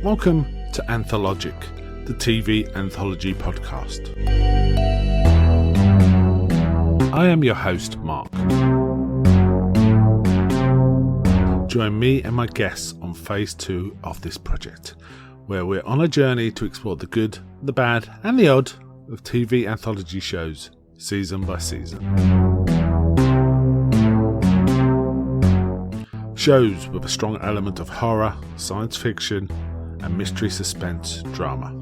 Welcome to Anthologic, the TV anthology podcast. I am your host, Mark. Join me and my guests on phase 2 of this project, where we're on a journey to explore the good, the bad, and the odd of TV anthology shows, season by season. Shows with a strong element of horror, science fiction, and mystery suspense drama.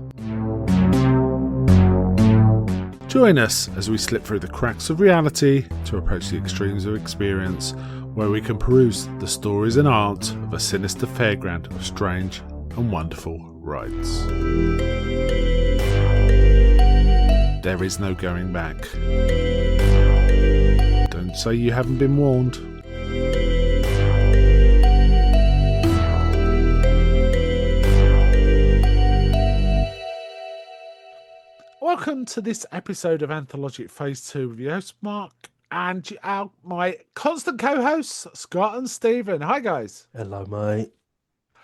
Join us as we slip through the cracks of reality to approach the extremes of experience, where we can peruse the stories and art of a sinister fairground of strange and wonderful rides. There is no going back. Don't say you haven't been warned. Welcome to this episode of Anthologic Phase 2 with your host Mark and my constant co-hosts Scott and Stephen. Hi guys. Hello mate.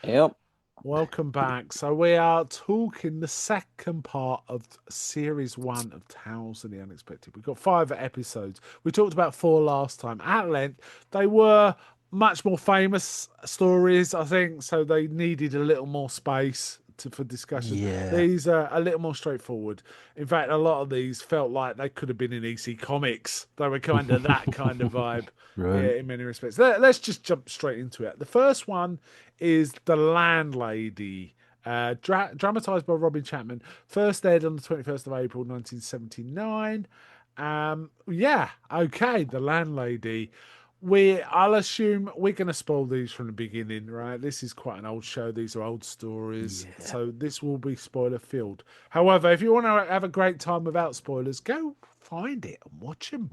Yep. Welcome back. So we are talking the second part of series 1 of Tales of the Unexpected. We've got 5 episodes. We talked about 4 last time at length. They were much more famous stories, I think, so they needed a little more space for discussion. Yeah. These are a little more straightforward. In fact, a lot of these felt like they could have been in EC Comics. They were kind of that kind of vibe, Right. in many respects. Let's just jump straight into it. The first one is The Landlady, dramatized by Robin Chapman. First aired on the 21st of April 1979. The Landlady. I'll assume we're going to spoil these from the beginning, right? This is quite an old show. These are old stories. Yeah. So this will be spoiler filled. However, if you want to have a great time without spoilers, go find it and watch them,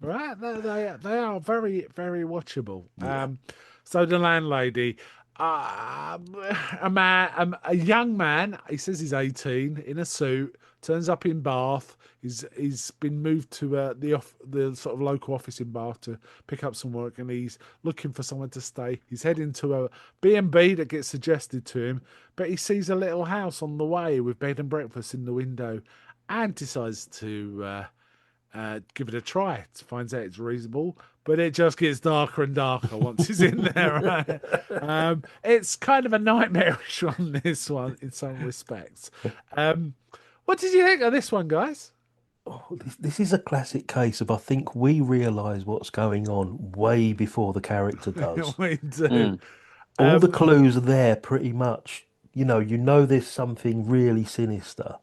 right? They are very, very watchable. Yeah. So The Landlady, a young man, he says he's 18, in a suit, turns up in Bath. He's been moved to the sort of local office in Bath to pick up some work, and he's looking for someone to stay. He's heading to a B&B that gets suggested to him, but he sees a little house on the way with bed and breakfast in the window, and decides to give it a try. Finds out it's reasonable, but it just gets darker and darker once he's in there. Right? It's kind of a nightmarish one, this one, in some respects. What did you think of this one, guys? Oh, this is a classic case of I think we realise what's going on way before the character does. We do. All the clues are there pretty much. You know there's something really sinister.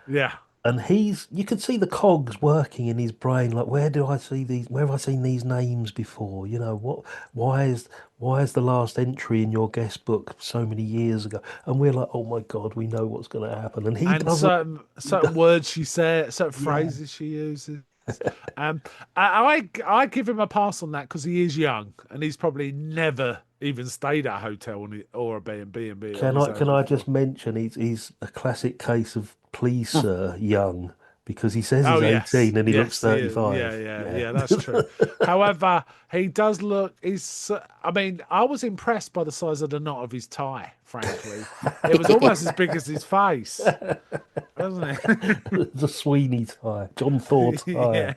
Yeah. And you can see the cogs working in his brain, like where have I seen these names before? Why is the last entry in your guest book so many years ago? And we're like, oh my God, we know what's going to happen. And certain words she says, certain phrases she uses. I give him a pass on that because he is young and he's probably never even stayed at a hotel or a B&B. Can I just mention he's a classic case of please sir young, because he says he's 18 and he looks 35. Yeah, that's true. However, he does look. I was impressed by the size of the knot of his tie. Frankly, it was almost as big as his face, wasn't it? The Sweeney tie, John Thor tie.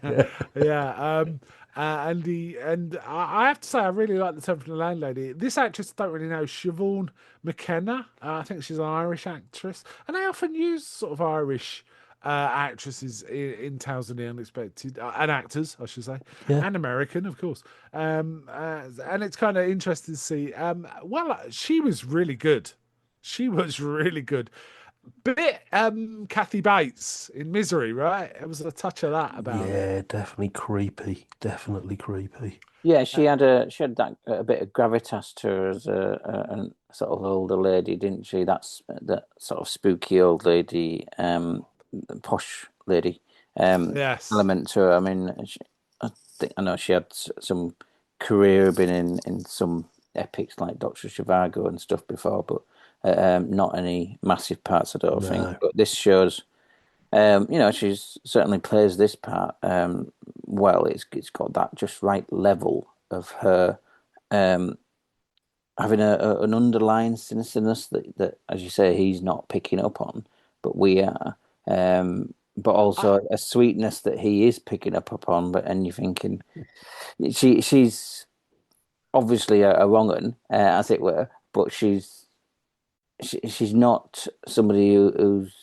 And I have to say, I really like the Temple of the Landlady. This actress, I don't really know, Siobhan McKenna. I think she's an Irish actress, and I often use sort of Irish actresses in Tales of the Unexpected, and actors, I should say, and American, of course. And it's kind of interesting to see. She was really good. Bit Kathy Bates in Misery, right? It was a touch of that about it. Yeah, definitely creepy. Yeah, she had that a bit of gravitas to her as a sort of older lady, didn't she? That's that sort of spooky old lady, posh lady element to her. I mean, I know she had some career, been in some epics like Dr. Zhivago and stuff before, but not any massive parts, I don't think. But this shows, she certainly plays this part well. It's got that just right level of her having an underlying sinisternness that, as you say, he's not picking up on, but we are. But I, also a sweetness that he is picking up on. But and you're thinking she's obviously a wrong un, as it were, but she's not somebody who's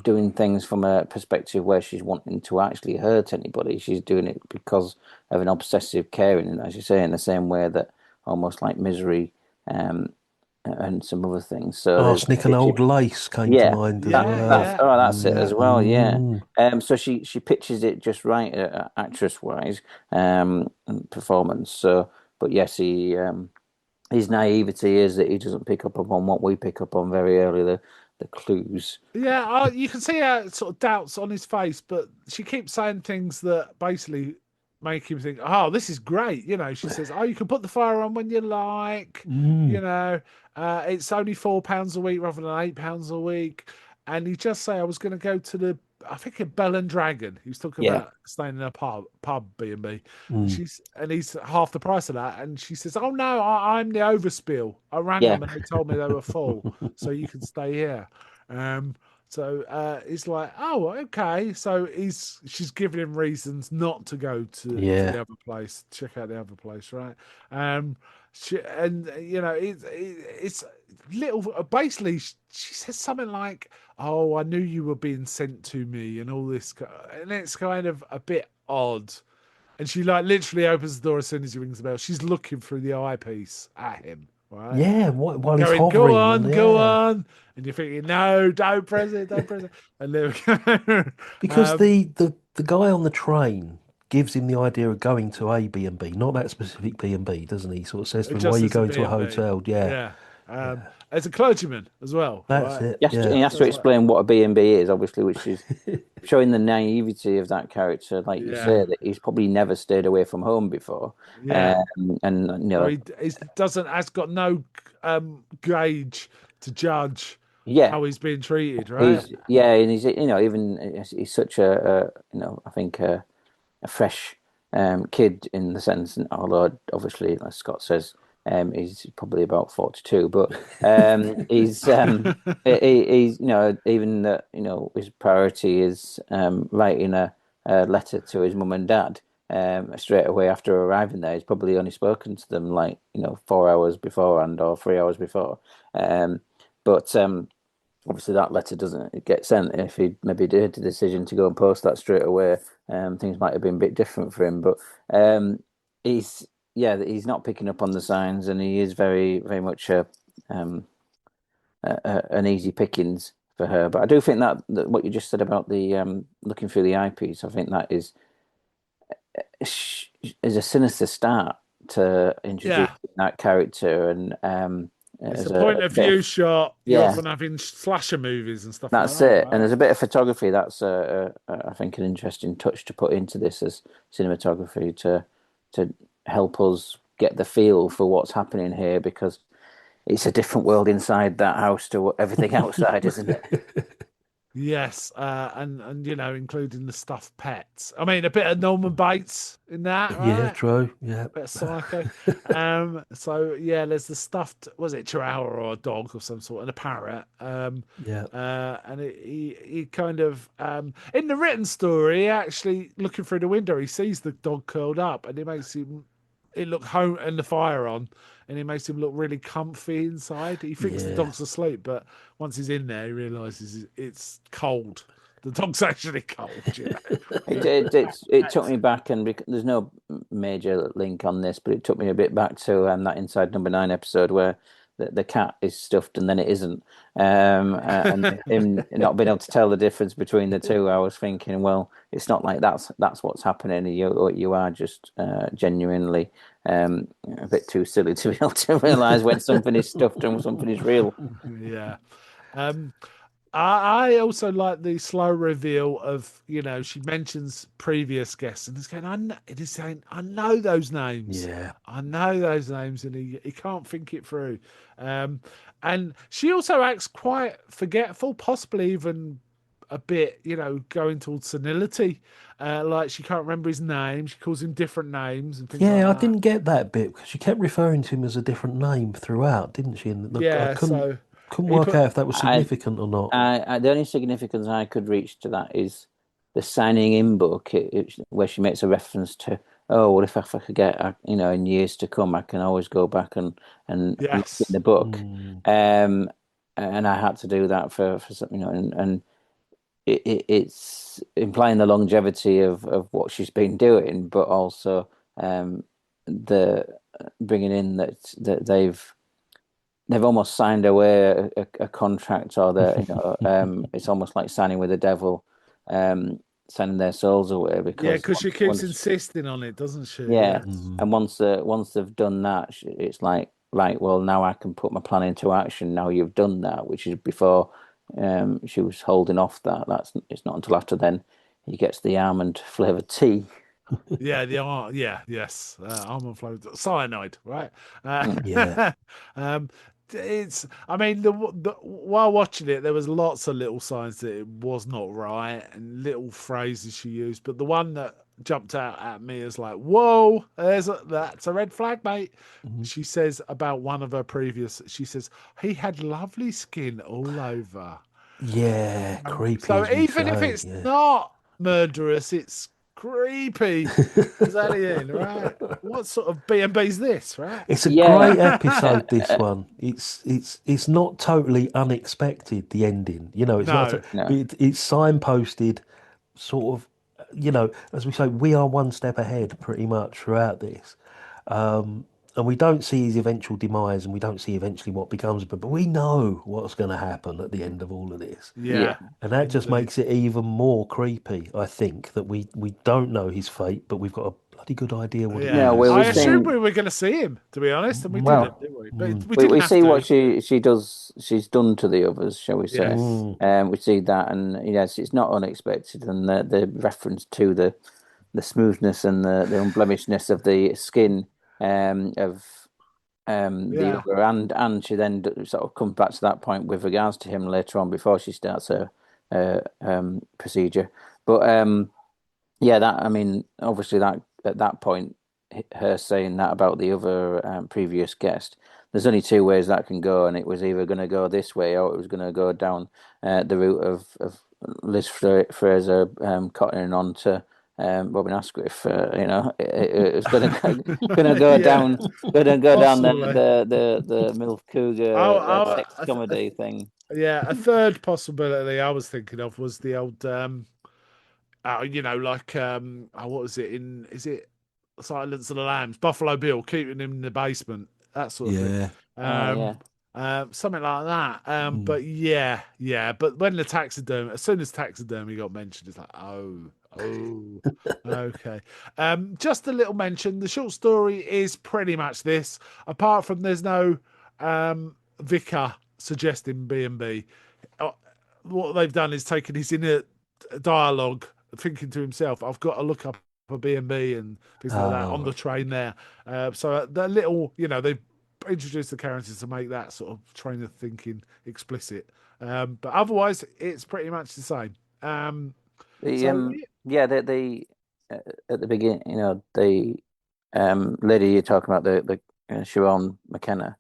doing things from a perspective where she's wanting to actually hurt anybody. She's doing it because of an obsessive caring, and as you say, in the same way that almost like misery, um, and some other things. So there's Arsenic and old lace came to yeah, mind as yeah, that's well. yeah. oh that's it Yeah. as well. Yeah. Mm. So she pitches it just right, actress wise, and performance. So, but yes, his naivety is that he doesn't pick up upon what we pick up on very early, the clues. Yeah, you can see her sort of doubts on his face, but she keeps saying things that basically make him think, "Oh, this is great." You know, she says, "Oh, you can put the fire on when you like." You Mm. know, it's only £4 a week rather than £8 a week. And he just say, "I was going to go to the, I think at Bell and Dragon." He was talking Yeah, about staying in a pub B&B. Mm. And he's half the price of that. And she says, "Oh no, I'm the overspill. I rang yeah. them and they told me they were full, so you can stay here." Um, so it's like, oh, okay. So she's giving him reasons not to go to the Yeah. other place, check out the other place, right? Um, and you know, it's little. Basically, she says something like, "Oh, I knew you were being sent to me," and all this, and it's kind of a bit odd. And she like literally opens the door as soon as he rings the bell. She's looking through the eyepiece at him, right? Yeah. While he's Going, "Go hovering, on, and go yeah, on," and you're thinking, "No, don't press it, don't press it." And there we go. because the guy on the train gives him the idea of going to a B and B, not that specific B and B, doesn't he? Sort of says to It him, "Why are just you as a going B to a and B, hotel?" Yeah. yeah. Yeah. As a clergyman as well, That's right? it. He Yeah. has So to it's like, explain what a B&B is, obviously, which is showing the naivety of that character, like you yeah, say, that he's probably never stayed away from home before. yeah. And So he doesn't has got no gauge to judge yeah, how he's being treated, right? and he's even he's such I think a fresh kid in the sense, although obviously, as Scott says, he's probably about 42, but he's even that his priority is writing a letter to his mum and dad straight away after arriving there. He's probably only spoken to them like 4 hours beforehand or 3 hours before, but obviously that letter doesn't get sent. If he maybe did the decision to go and post that straight away, things might have been a bit different for him. But he's he's not picking up on the signs, and he is very very much um, an easy pickings for her. But I do think that what you just said about the looking through the eyepiece, I think that is a sinister start to introduce Yeah, that character, and it's as a a point of bit of view shot. You yeah. often have in slasher movies and stuff like That's that, it. And right? there's a bit of photography that's, I think, an interesting touch to put into this as cinematography to help us get the feel for what's happening here because it's a different world inside that house to everything outside, isn't it? Yes, and including the stuffed pets. I mean, a bit of Norman Bates in that, Yeah. right? True. Yeah. Bit of Psycho. So yeah, there's the stuffed, was it Chihuahua or a dog of some sort, and a parrot. Yeah. And he kind of in the written story, actually looking through the window, he sees the dog curled up, and it look home and the fire on, and it makes him look really comfy inside. He thinks the Yeah. dog's asleep, but once he's in there, he realizes it's cold. The dog's actually cold, you know. It took me back, and there's no major link on this, but it took me a bit back to that Inside Number Nine episode where the cat is stuffed and then it isn't, and him not being able to tell the difference between the two. I was thinking, well, it's not like that's what's happening. You are just genuinely a bit too silly to be able to realize when something is stuffed and something is real. Yeah. Um, I also like the slow reveal of, she mentions previous guests and it's going, it is saying, I know those names. Yeah. I know those names, and he can't think it through. Um, and she also acts quite forgetful, possibly even a bit, going towards senility. Like she can't remember his name. She calls him different names and things like Yeah, I that. didn't get that bit because she kept referring to him as a different name throughout, didn't she? And look, I Yeah, couldn't so couldn't he work put out if that was I, significant or not. the only significance I could reach to that is the signing in book, where she makes a reference to, oh, well, if I forget, in years to come, I can always go back and look in yes, the book. Mm, Um, and I had to do that for something, and it's implying the longevity of what she's been doing, but also the bringing in that they've almost signed away a contract, or it's almost like signing with the devil, um, signing their souls away, yeah, because because she keeps once insisting on it, doesn't she? yeah, Yes, mm. and once they've done that, it's like, right, well, now I can put my plan into action. Now you've done that, which is before, she was holding off that. It's not until after then he gets the almond flavored tea. yeah, yeah, yes, almond flavored cyanide, right? Mm. Yeah. Um, I mean, while watching it, there was lots of little signs that it was not right and little phrases she used, but the one that jumped out at me is like, "Whoa, that's a red flag, mate." Mhm. She says about one of her previous. She says he had lovely skin all over. Yeah, creepy So as we even if say. it's Yeah. not murderous, it's creepy as alien, right? What sort of B&B is this, right? It's a Yeah, great episode, this one. It's not totally unexpected, the ending. It's not, No, but no, it's signposted sort of, as we say, we are one step ahead pretty much throughout this. Um, and we don't see his eventual demise and we don't see eventually what becomes of him, but we know what's going to happen at the end of all of this. yeah. yeah, And that just indeed. makes it even more creepy, I think, that we don't know his fate, but we've got a bloody good idea what it Yeah, No, we is. we I assumed we seen were going to see him, to be honest, and we well. didn't, did we? But Mm, we We didn't have see what to. she's done to the others, shall we say? Yes, mm, We see that, and yes, it's not unexpected, and the reference to the smoothness and the unblemishedness of the skin, of the yeah, other, and she then sort of comes back to that point with regards to him later on before she starts her procedure. But yeah, that, I mean, obviously that at that point, her saying that about the other, previous guest, there's only two ways that can go, and it was either going to go this way or it was going to go down the route of Liz Fraser, cottoning on to Robin Asquith. It was going to go yeah, down, going to go down possibly. the MILF Oh, Cougar, sex comedy thing. yeah, a third possibility I was thinking of was the old like what was it in? Is it Silence of the Lambs? Buffalo Bill keeping him in the basement, that sort of thing. yeah. Oh yeah, Um, Something like that. Mm. But yeah, yeah. But when the taxidermy, as soon as taxidermy got mentioned, it's like, oh, okay. Just a little mention. The short story is pretty much this. Apart from there's no vicar suggesting B&B. What they've done is taken his inner dialogue, thinking to himself, "I've got to look up a B&B and things like that on Oh, the train there." So the little, they introduce the characters to make that sort of train of thinking explicit. But otherwise, it's pretty much the same. the So yeah, the at the beginning, the lady you're talking about, the Sharon McKenna,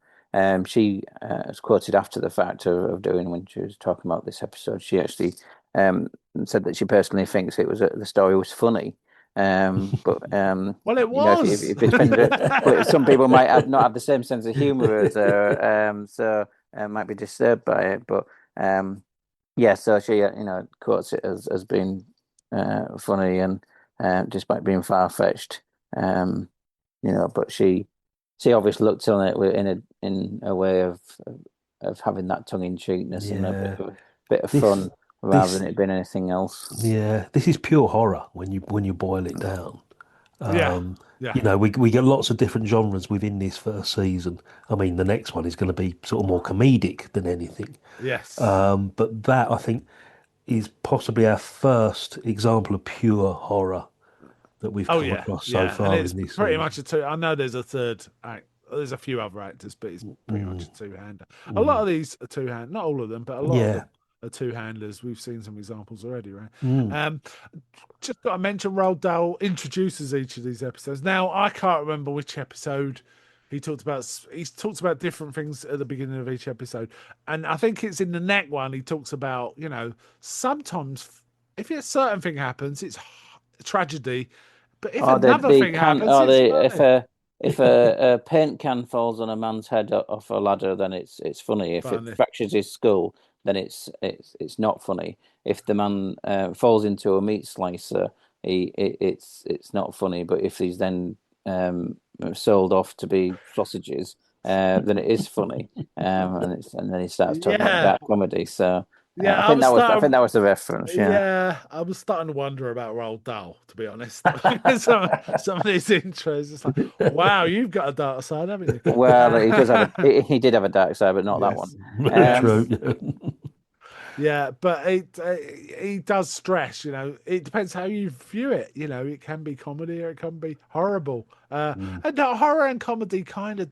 she was quoted after the fact of doing, when she was talking about this episode. She actually um said that she personally thinks the story was funny. But well, it if was. if it's been, but some people might not have the same sense of humor as her, so might be disturbed by it. But yeah, so she quotes it as being funny, and despite being far-fetched. Um, but she obviously looked on it in a way of having that tongue-in-cheekness and a yeah. bit of This fun rather this than it being anything else. yeah, this is pure horror when you boil it down. Yeah, yeah, We get lots of different genres within this first season. I mean, the next one is going to be sort of more comedic than anything. yes. But that I think is possibly our first example of pure horror that we've Oh come yeah, across so yeah, and far it's in this pretty much season. a two. I know there's a third act. There's a few other actors, but it's pretty much Mm, a two-hander. A lot mm. of these are two-hand, not all of them, but a lot of Yeah, them two handlers. We've seen some examples already, right? Mm. Um, just got to mention, Roald Dahl introduces each of these episodes. Now, I can't remember which episode he talked about. He talks about different things at the beginning of each episode, and I think it's in the next one. He talks about, sometimes if a certain thing happens, it's tragedy, but if Or another the thing can, happens, or it's the if funny. a paint can falls on a man's head off a ladder, then it's funny. If it Funny. fractures his skull, then it's not funny. If the man falls into a meat slicer, it's not funny. But if he's then sold off to be sausages, then it is funny. And then he starts talking about Yeah, dark comedy. So yeah. I think I think that was the reference. Yeah. Yeah, I was starting to wonder about Roald Dahl, to be honest. Some of these intros, it's like, wow, you've got a dark side, haven't you? Well, he does have he did have a dark side, but not that one. Yes, Um, True. yes. Yeah, but he does stress. It depends how you view it. It can be comedy or it can be horrible. Mm. And horror and comedy kind of,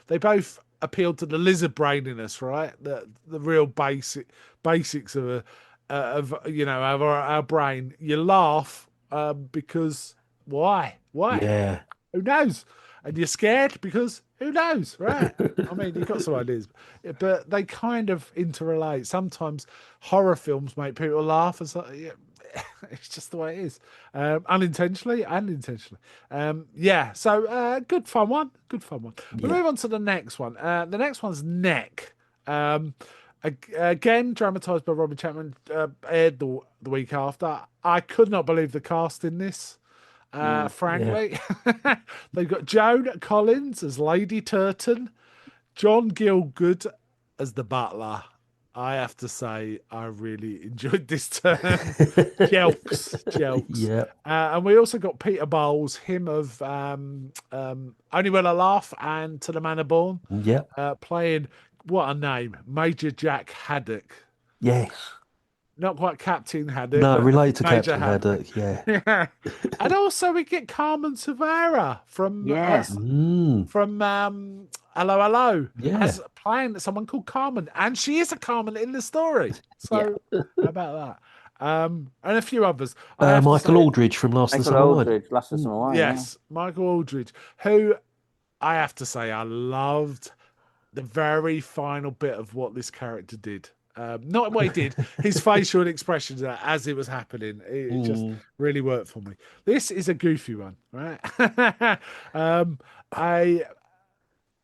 they both appeal to the lizard brain in us, right? The real basics of our brain. You laugh because why? Why? Yeah. Who knows? And you're scared because who knows, right? I mean, you've got some ideas, but they kind of interrelate. Sometimes horror films make people laugh, and so yeah, it's just the way it is, unintentionally and intentionally. Yeah, so good fun one, good fun one. We Yeah. move on to the next one. The next one's Neck. Um, Again, dramatized by Robin Chapman, aired the week after. I could not believe the cast in this. mm, Yeah. Frankly, they've got Joan Collins as Lady Turton, John Gielgud as the butler. I have to say, I really enjoyed this term. Jelks, Jelks. Yeah. And we also got Peter Bowles, him of Only When I Laugh and To the Manor Born, Yeah. playing, what a name, Major Jack Haddock. Yes. Not quite Captain Haddock, No, but related to Major Captain Haddock. Haddock. Yeah. Yeah. And also we get Carmen Severa yes. Mm. from Hello Hello Yeah. as playing someone called Carmen, and she is a Carmen in the story. Yeah. So how about that? And a few others. I have to Michael say, Aldridge from Last of the Michael Summer Wine. Aldridge, Last of Mm. Summer Wine. Yeah. yes, Michael Aldridge, who I have to say I loved the very final bit of what this character did. Not what he did, his facial expressions as it was happening. It just Mm. really worked for me. This is a goofy one, right? I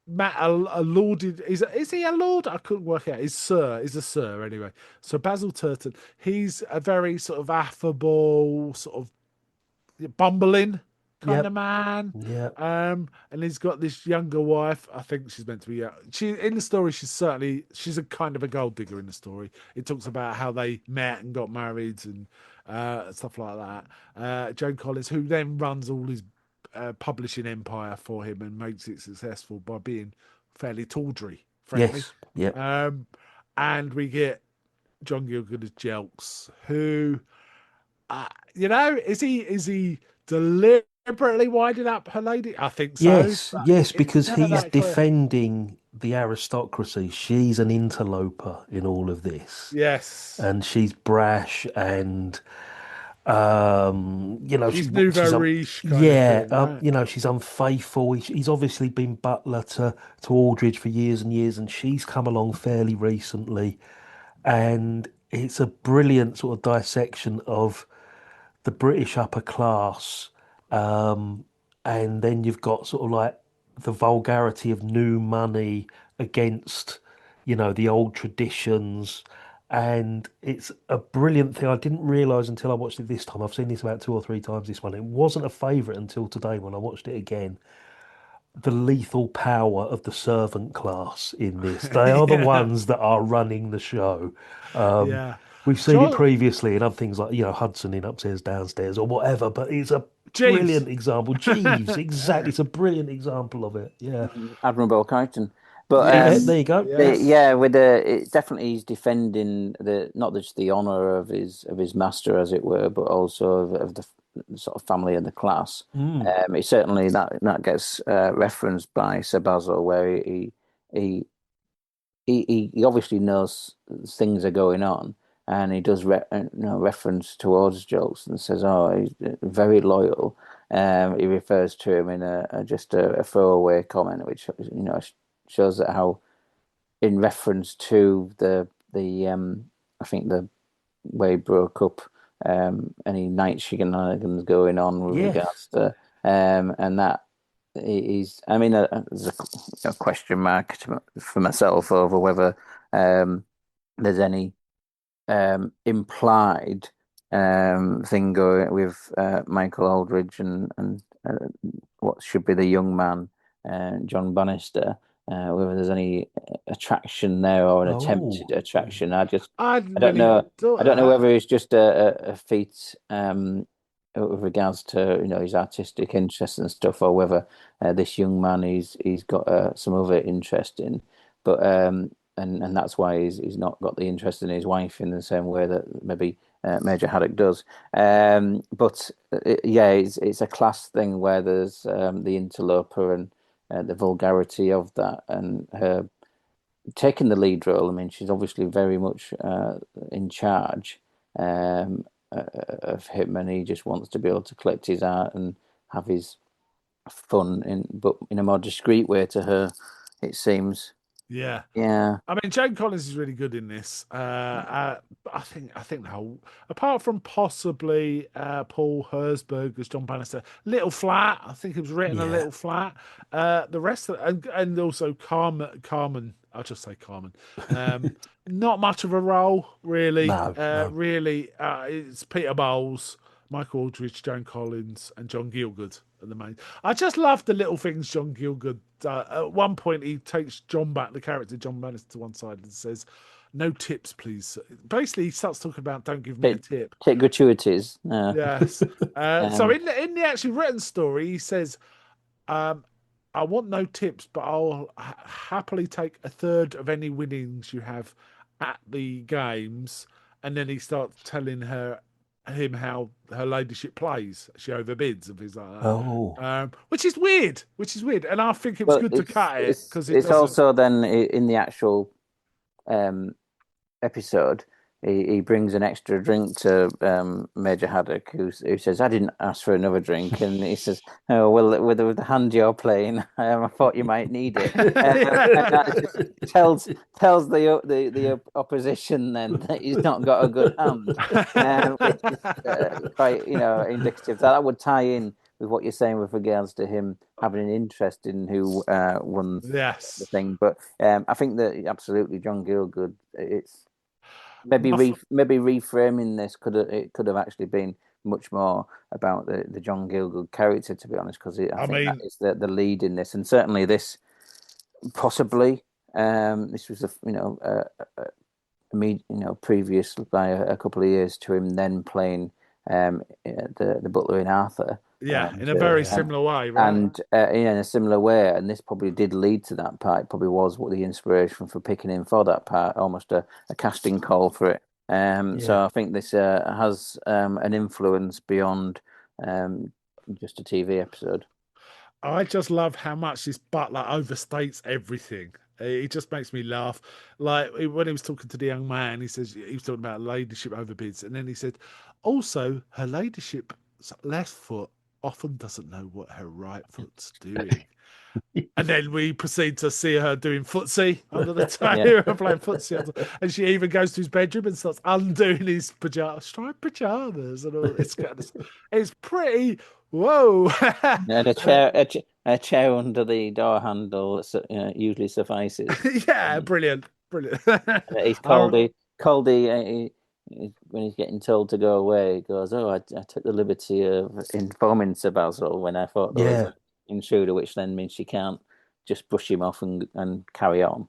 Matt a lauded is he a lord? I couldn't work out. He's a sir anyway. So Basil Turton, he's a very sort of affable, sort of bumbling kind of Yep. man. Yep. And he's got this younger wife. I think she's meant to be. She in the story. She's a kind of a gold digger in the story. It talks about how they met and got married and stuff like that. Joan Collins, who then runs all his publishing empire for him and makes it successful by being fairly tawdry, frankly. Yes. Yep. Um, and we get John Gielgud as Jelks, who is he deliberately winding up her lady? I think so, Yes. but Yes, it's because never he's that clear. defending the aristocracy. She's an interloper in all of this. Yes, And she's brash and she's nouveau she's riche kind of thing, right? she's unfaithful. He's obviously been butler to Aldridge for years and years, and she's come along fairly recently, and it's a brilliant sort of dissection of the British upper class, um, and then you've got sort of like the vulgarity of new money against, the old traditions. And it's a brilliant thing. I didn't realize until I watched it this time. I've seen this about two or three times, this one. It wasn't a favorite until today when I watched it again. The lethal power of the servant class in this. They are the Yeah, ones that are running the show. Um, yeah. we've seen it John previously in other things like, Hudson in Upstairs, Downstairs or whatever, but it's a Jeeves. brilliant example. Jeeves, exactly. It's a brilliant example of it. Yeah. Admirable character. But Yeah, Yes, there you go. yes, yeah, with it definitely he's defending the not just the honor of his master, as it were, but also of the sort of family and the class. Mm, It certainly that gets referenced by Sir Basil, where he he obviously knows things are going on, and he does reference towards jokes and says, "Oh, he's very loyal." He refers to him in just a throwaway comment, which shows that how in reference to the I think the way he broke up, any night shenanigans going on with Yes. regards to and that he's I mean there's a question mark for myself over whether there's any implied thing going with Michael Aldridge and what should be the young man, John Bannister. Whether there's any attraction there or an attempted Oh, attraction, I I hadn't don't really know. thought I of don't know that. whether it's just a feat with regards to his artistic interests and stuff, or whether this young man he's got some other interest in, but and that's why he's not got the interest in his wife in the same way that maybe Major Haddock does. But yeah, it's a class thing where there's the interloper and the vulgarity of that, and her taking the lead role. I mean, she's obviously very much in charge of him, and he just wants to be able to collect his art and have his fun but in a more discreet way to her, it seems. Yeah. Yeah, I mean, Jane Collins is really good in this. I think the whole, apart from possibly Paul Herzberg as John Bannister, little flat. I think it was written a yeah. little flat. The rest of and also Carmen. I'll just say Carmen. Um, Not much of a role really. No, no. Really, it's Peter Bowles, Michael Aldridge, Joan Collins, and John Gielgud are the main. I just love the little things John Gielgud. At one point, he takes John back, the character John Bannister, to one side and says, "No tips, please." Basically, he starts talking about, "Don't give me a take, tip." take gratuities. Yes. So Um, in the actually written story, he says, um, "I want no tips, but I'll happily take a third of any winnings you have at the games." And then he starts telling him how her ladyship plays. She overbids and things like that. Oh, Which is weird. Which is weird. And I think it was well, good to cut it it's because it it's doesn't. also then in the actual um, episode, he brings an extra drink to Major Haddock, who says, "I didn't ask for another drink," and he says, "Oh well, with the hand you're playing, I thought you might need it," and that just tells the opposition then that he's not got a good hand, which is quite indicative. That would tie in with what you're saying with regards to him having an interest in who won the Yes. thing. But I think that absolutely John Gielgud. It's My, f- maybe reframing this could have actually been much more about the John Gielgud character, to be honest, because I I think that mean, is the lead in this, and certainly this possibly this was previous by a couple of years to him then playing the butler in Arthur, yeah, and in a very yeah. similar way, right? in a similar way, and this probably did lead to that part. It probably was what the inspiration for picking him for that part, almost a casting call for it. Yeah. So I think this has an influence beyond um, just a TV episode. I just love how much this butler overstates everything. It just makes me laugh. Like when he was talking to the young man, he says he was talking about ladyship overbids, and then he said, "Also, her ladyship's left foot often doesn't know what her right foot's doing." And then we proceed to see her doing footsie under the Yeah, table, playing footsie. And she even goes to his bedroom and starts undoing his pajamas, striped pajamas, and all this kind of stuff. It's pretty, whoa. and a chair under the door handle usually suffices. Yeah, brilliant. Brilliant. He's I, called the when he's getting told to go away. He goes, "Oh, I took the liberty of informing Sabazil when I thought there was Yeah. an intruder," which then means she can't just brush him off and carry on.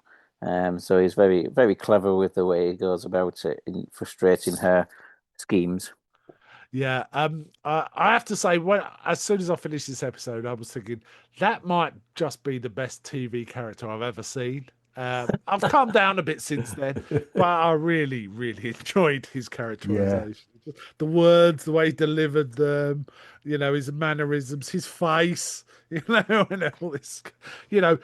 So he's very very clever with the way he goes about it in frustrating her schemes. Yeah, I have to say, when as soon as I finished this episode, I was thinking that might just be the best TV character I've ever seen. I've calmed down a bit since then, but I really, really enjoyed his Yeah. characterization. The words, the way he delivered them, his mannerisms, his face, and all this, you know,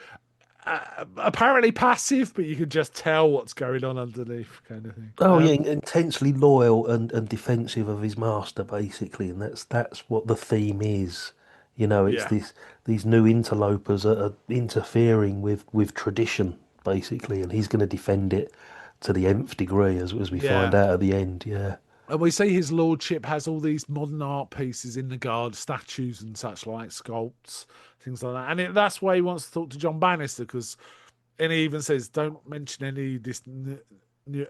apparently passive, but you can just tell what's going on underneath, kind of thing. Oh yeah, intensely loyal and defensive of his master, basically, and that's what the theme is. You know, it's Yeah, this these new interlopers are interfering with tradition, basically, and he's going to defend it to the nth degree, as we find yeah. out at the end. Yeah. And we see his lordship has all these modern art pieces in the guard, statues and such like, sculpts, things like that. And that's why he wants to talk to John Bannister because, and he even says, "Don't mention any of this new,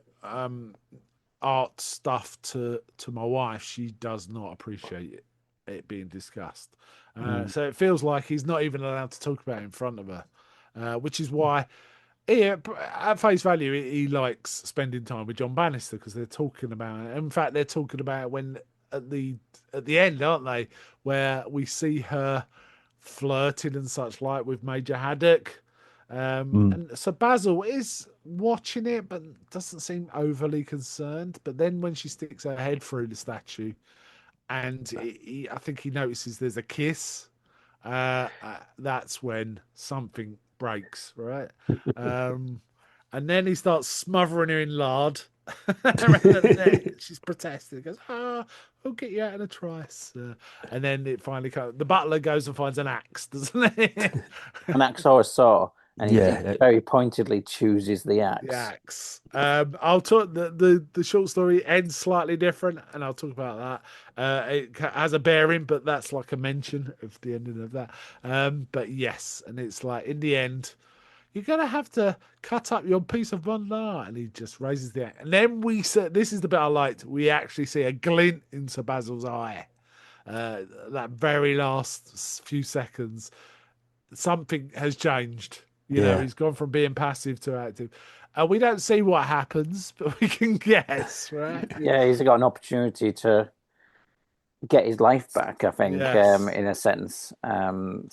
art stuff to my wife. She does not appreciate it being discussed." Mm. So it feels like he's not even allowed to talk about it in front of her, which is why, yeah, at face value, he likes spending time with John Bannister because they're talking about it. In fact, they're talking about it when at the at the end, aren't they? Where we see her flirting and such like with Major Haddock. Mm. And so Basil is watching it, but doesn't seem overly concerned. But then when she sticks her head through the statue, and I think he notices there's a kiss, that's when something breaks, right? Um, and then he starts smothering her in lard around the neck. She's protesting. He goes, "Ah, I'll get you out in a trice." And then it finally comes. The butler goes and finds an axe, doesn't he? An axe or a saw, and he Yeah. very pointedly chooses the The axe. axe. I'll talk. The short story ends slightly different, and I'll talk about that. It has a bearing, but that's like a mention of the ending of that. But yes, and it's like in the end, you're gonna have to cut up your piece of modern art, and he just raises the axe. And then we see, this is the bit I liked. We actually see a glint into Basil's eye. That very last few seconds, something has changed. You know, Yeah. he's gone from being passive to active. We don't see what happens, but we can guess, right? Yeah, he's got an opportunity to get his life back, I think, Yes, in a sense. And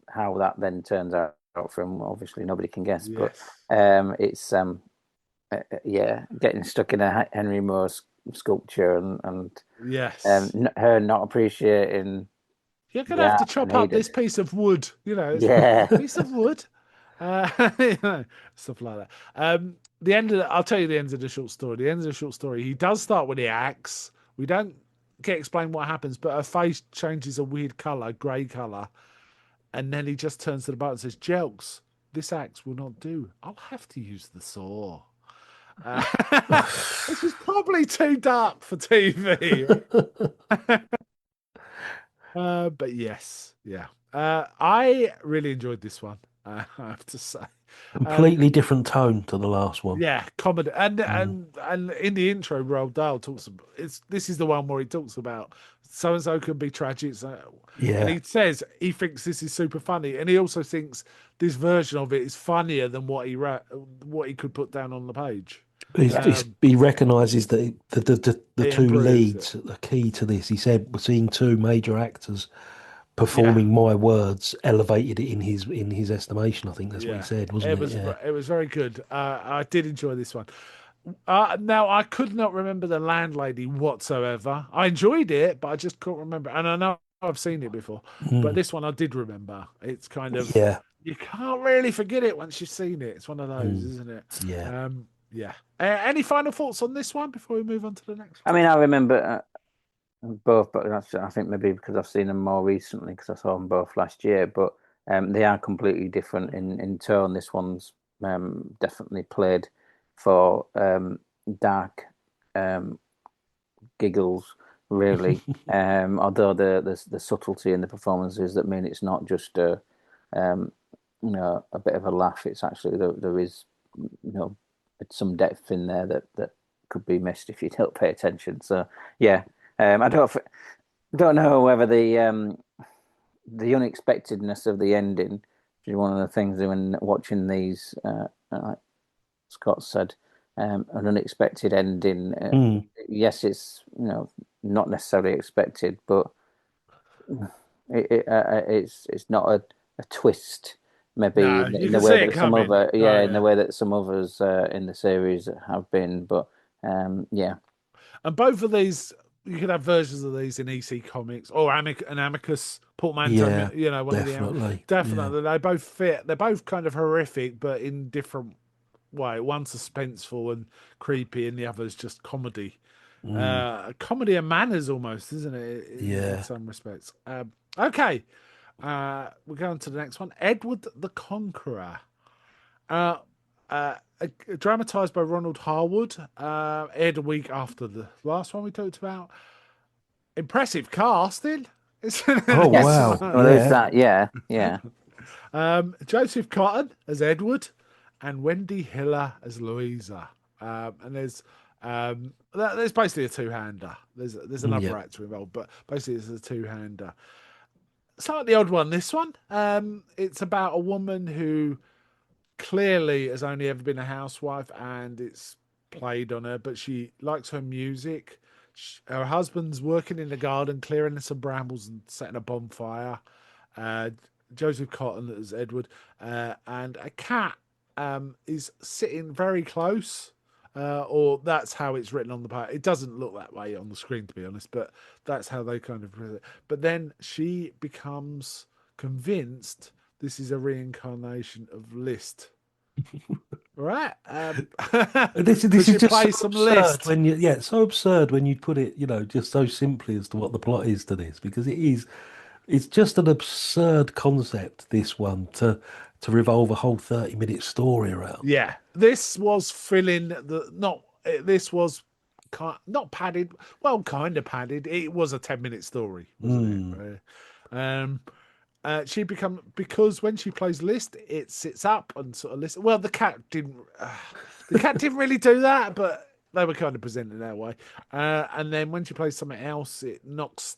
how that then turns out for him, obviously nobody can guess. But yes, it's yeah, getting stuck in a Henry Moore sculpture and yes. her not appreciating You're gonna the have to art and chop he up did. this piece of wood. You know, it's a Yeah. piece of wood. You know, stuff like that. The end of I'll tell you the end of the short story. The end of the short story, he does start with the axe. We don't get explained what happens, but her face changes a weird color, grey color, and then he just turns to the boat and says, "Jelks, this axe will not do. I'll have to use the saw." Uh, which is probably too dark for TV, right? But yes, yeah. I really enjoyed this one. I have to say. Um, Completely different tone to the last one. yeah, comedy, and Mm. in the intro, Roald Dahl talks about it's. This is the one where he talks about so and so can be tragic, and Yeah. he says he thinks this is super funny, and he also thinks this version of it is funnier than what he could put down on the page. Um, He recognises that the it two improves it. leads are key to this. He said we're seeing two major actors Yeah, performing my words, elevated it in his estimation. I think that's what he yeah. said, wasn't it? Yeah. It was very good. I did enjoy this one. Now I could not remember the Landlady whatsoever. I enjoyed it, but I just couldn't remember. And I know I've seen it before, but Mm. this one I did remember. It's kind of Yeah. you can't really forget it once you've seen it. It's one of those, Mm. isn't it? Yeah. Yeah. Any final thoughts on this one before we move on to the next I one? mean, I remember both, but I think maybe because I've seen them more recently because I saw them both last year. But they are completely different in tone. This one's definitely played for dark um, giggles, really. Although the subtlety in the performances that mean it's not just um, a bit of a laugh. It's actually there is some depth in there that could be missed if you don't pay attention. So yeah, I don't know whether the unexpectedness of the ending, which is one of the things when watching these, like Scott said, an unexpected ending. Mm. Yes, it's not necessarily expected, but it's not a twist. Maybe No, you in the can see way it that some coming. other, Oh yeah, in the yeah. way that some others in the series have been, but yeah. And both of these you could have versions of these in EC Comics or an Amicus portmanteau. Yeah, One of the definitely. Yeah. definitely they both fit. They're both kind of horrific, but in different way. One's suspenseful and creepy, and the other's just comedy. Mm, Comedy and manners, almost, isn't it? In yeah. some respects. Okay, we're going to the next one. Edward the Conqueror. Uh, Dramatized by Ronald Harwood. Aired a week after the last one we talked about. Impressive casting. Oh, Yes. wow. Well, there's Yeah. that. Yeah, yeah. Joseph Cotton as Edward, and Wendy Hiller as Louisa. And there's basically a two-hander. There's Yeah. another actor involved, but basically it's a two-hander. Slightly odd one. This one. It's about a woman who clearly has only ever been a housewife, and it's played on her, but she likes her music. Her husband's working in the garden, clearing some brambles and setting a bonfire. Uh, Joseph Cotton as Edward, and a cat is sitting very close. Or that's how it's written on the part. It doesn't look that way on the screen, to be honest, but that's how they kind of. But then she becomes convinced this is a reincarnation of Liszt. Right? This Because is you just so play some absurd Liszt. when you, yeah, it's so absurd when you put it, just so simply as to what the plot is to this, because it's just an absurd concept, this one, to revolve a whole 30-minute story around. Yeah, this was filling the not. This was not padded. Well, kind of padded. It was a 10-minute story, wasn't it? Mm. Um, she become because when she plays Liszt, it sits up and sort of listen. Well, the cat didn't. The cat didn't really do that, but they were kind of presented that way. And then when she plays something else, it knocks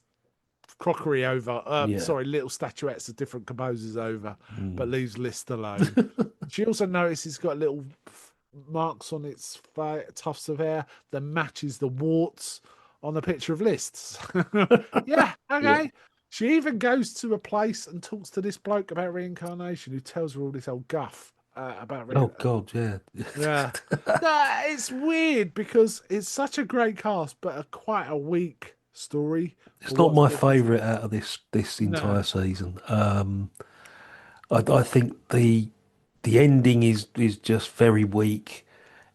crockery over. Yeah. Sorry, little statuettes of different composers over, but Mm. leaves Liszt alone. She also notices it's got little marks on its tufts of hair that matches the warts on the picture of Liszt's. Yeah, Yeah. okay. She even goes to a place and talks to this bloke about reincarnation, who tells her all this old guff about Oh reincarnation. God, yeah. Yeah, no, it's weird because it's such a great cast, but quite a weak story for It's not what's my being presented. favourite out of this No, entire season. I think the ending is just very weak.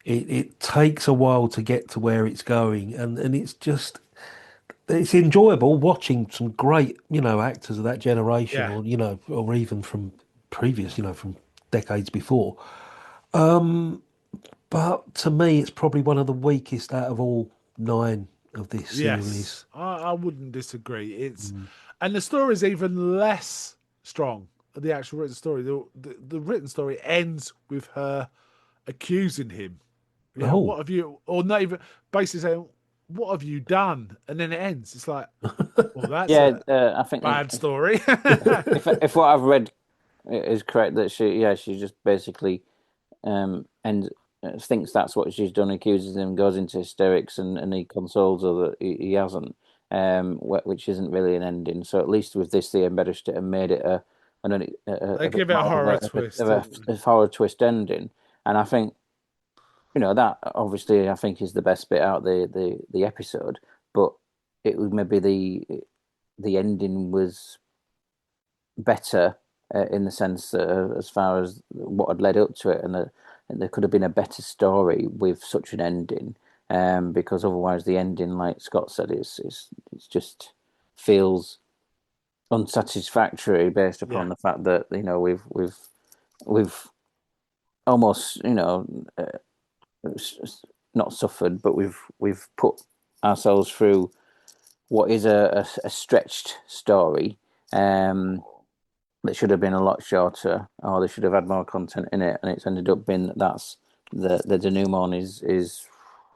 It takes a while to get to where it's going, and it's enjoyable watching some great, actors of that generation, yeah, or even from previous, from decades before. But to me, it's probably one of the weakest out of all nine of this series. yes, I wouldn't disagree. And the story is even less strong. The actual written story, the written story ends with her accusing him. Yeah, Oh, what have you, or not even basically saying, "What have you done?" And then it ends. It's like, well, that's Yeah, a I think bad story. if what I've read is correct, that she just basically and thinks that's what she's done, accuses him, goes into hysterics, and he consoles her that he hasn't, which isn't really an ending. So at least with this, they embellished it and made it They a bit give it a more of horror twist. a horror twist ending. And I think that obviously I think is the best bit out of the episode, but it was maybe the ending was better in the sense as far as what had led up to it, and there could have been a better story with such an ending, because otherwise the ending, like Scott said, it's just feels unsatisfactory based Yeah, upon the fact that we've almost not suffered, but we've put ourselves through what is a stretched story. That should have been a lot shorter, or they should have had more content in it, and it's ended up being that's the denouement is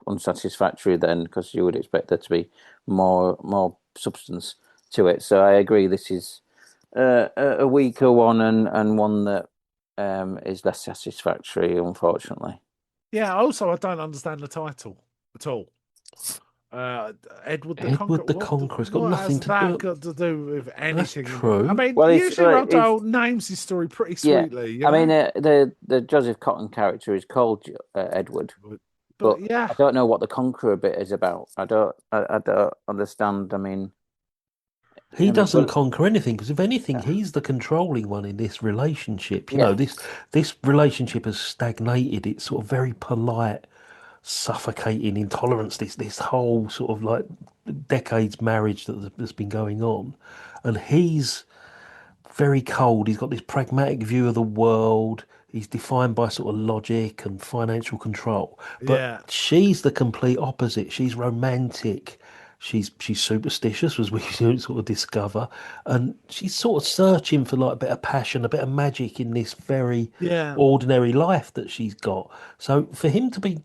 unsatisfactory then, because you would expect there to be more substance to it. So I agree, this is a weaker one, and one that is less satisfactory, unfortunately. yeah. Also, I don't understand the title at all. Uh, Edward the Conqueror. Edward the Conqueror. It's got What nothing has to that do. got to do with That's anything? I true. mean, Well, usually Roald it's Dahl names his story pretty yeah. sweetly, you I mean, know. the Joseph Cotton character is called Edward, but But yeah, I don't know what the Conqueror bit is about. I don't understand. He doesn't Well, conquer anything because if anything, yeah, he's the controlling one in this relationship. You know, yeah, this relationship has stagnated. It's sort of very polite, suffocating intolerance. This whole sort of like decades marriage that's been going on, and he's very cold. He's got this pragmatic view of the world. He's defined by sort of logic and financial control. But yeah, she's the complete opposite. She's romantic. She's superstitious, as we sort of discover, and she's sort of searching for like a bit of passion, a bit of magic in this very yeah. ordinary life that she's got. So for him to be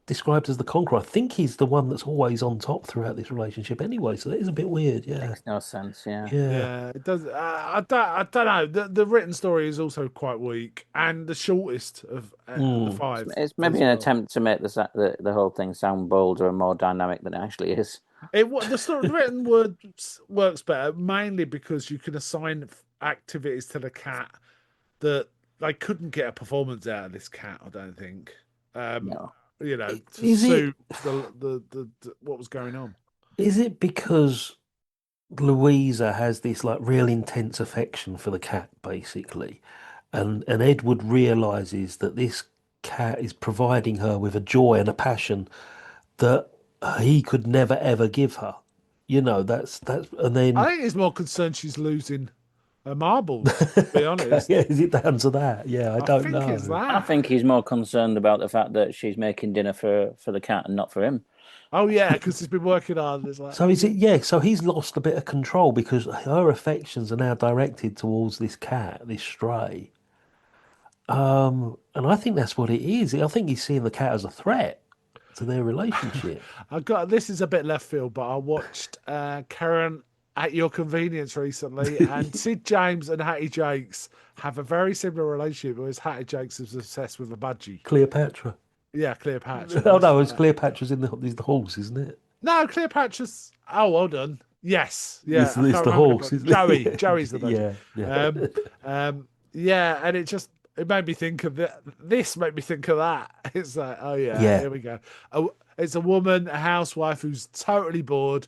described as the conqueror, I think he's the one that's always on top throughout this relationship anyway. So that is a bit weird. Yeah, makes no sense. Yeah. yeah. Yeah, it does. I don't know. The written story is also quite weak and the shortest of the Mm. five It's maybe as an well. attempt to make the whole thing sound bolder and more dynamic than it actually is. The story, the written words works better mainly because you can assign activities to the cat that they couldn't get a performance out of this cat. I don't think. Um, No. to Is it? suit the what was going on. Is it because Louisa has this like real intense affection for the cat, basically, and Edward realizes that this cat is providing her with a joy and a passion that he could never ever give her. You know, and I then think he's more concerned she's losing her marbles. To be okay, honest, yeah, is it down to that? Yeah, I I don't think it's know. I that. think he's more concerned about the fact that she's making dinner for the cat and not for him. Oh yeah, because he's been working hard. It's like, So is it? Yeah, so he's lost a bit of control because her affections are now directed towards this cat, this stray. And I think that's what it is. I think he's seeing the cat as a threat to their relationship. I got this is a bit left field, but I watched Karen at Your Convenience recently, and Sid James and Hattie Jakes have a very similar relationship. Whereas Hattie Jakes is obsessed with a budgie. Cleopatra. Yeah, Cleopatra. Oh That's no, it's right. Cleopatra's is the horse, isn't it? No, Cleopatra's. Oh, well done. Yes, yeah. I It's can't the remember horse, Cleopatra. isn't Joey. it? Joey's the budgie. Yeah, yeah, Um, yeah, and it made me think of this. Made me think of that. It's like, oh yeah, yeah, here we go. Oh, it's a woman, a housewife who's totally bored,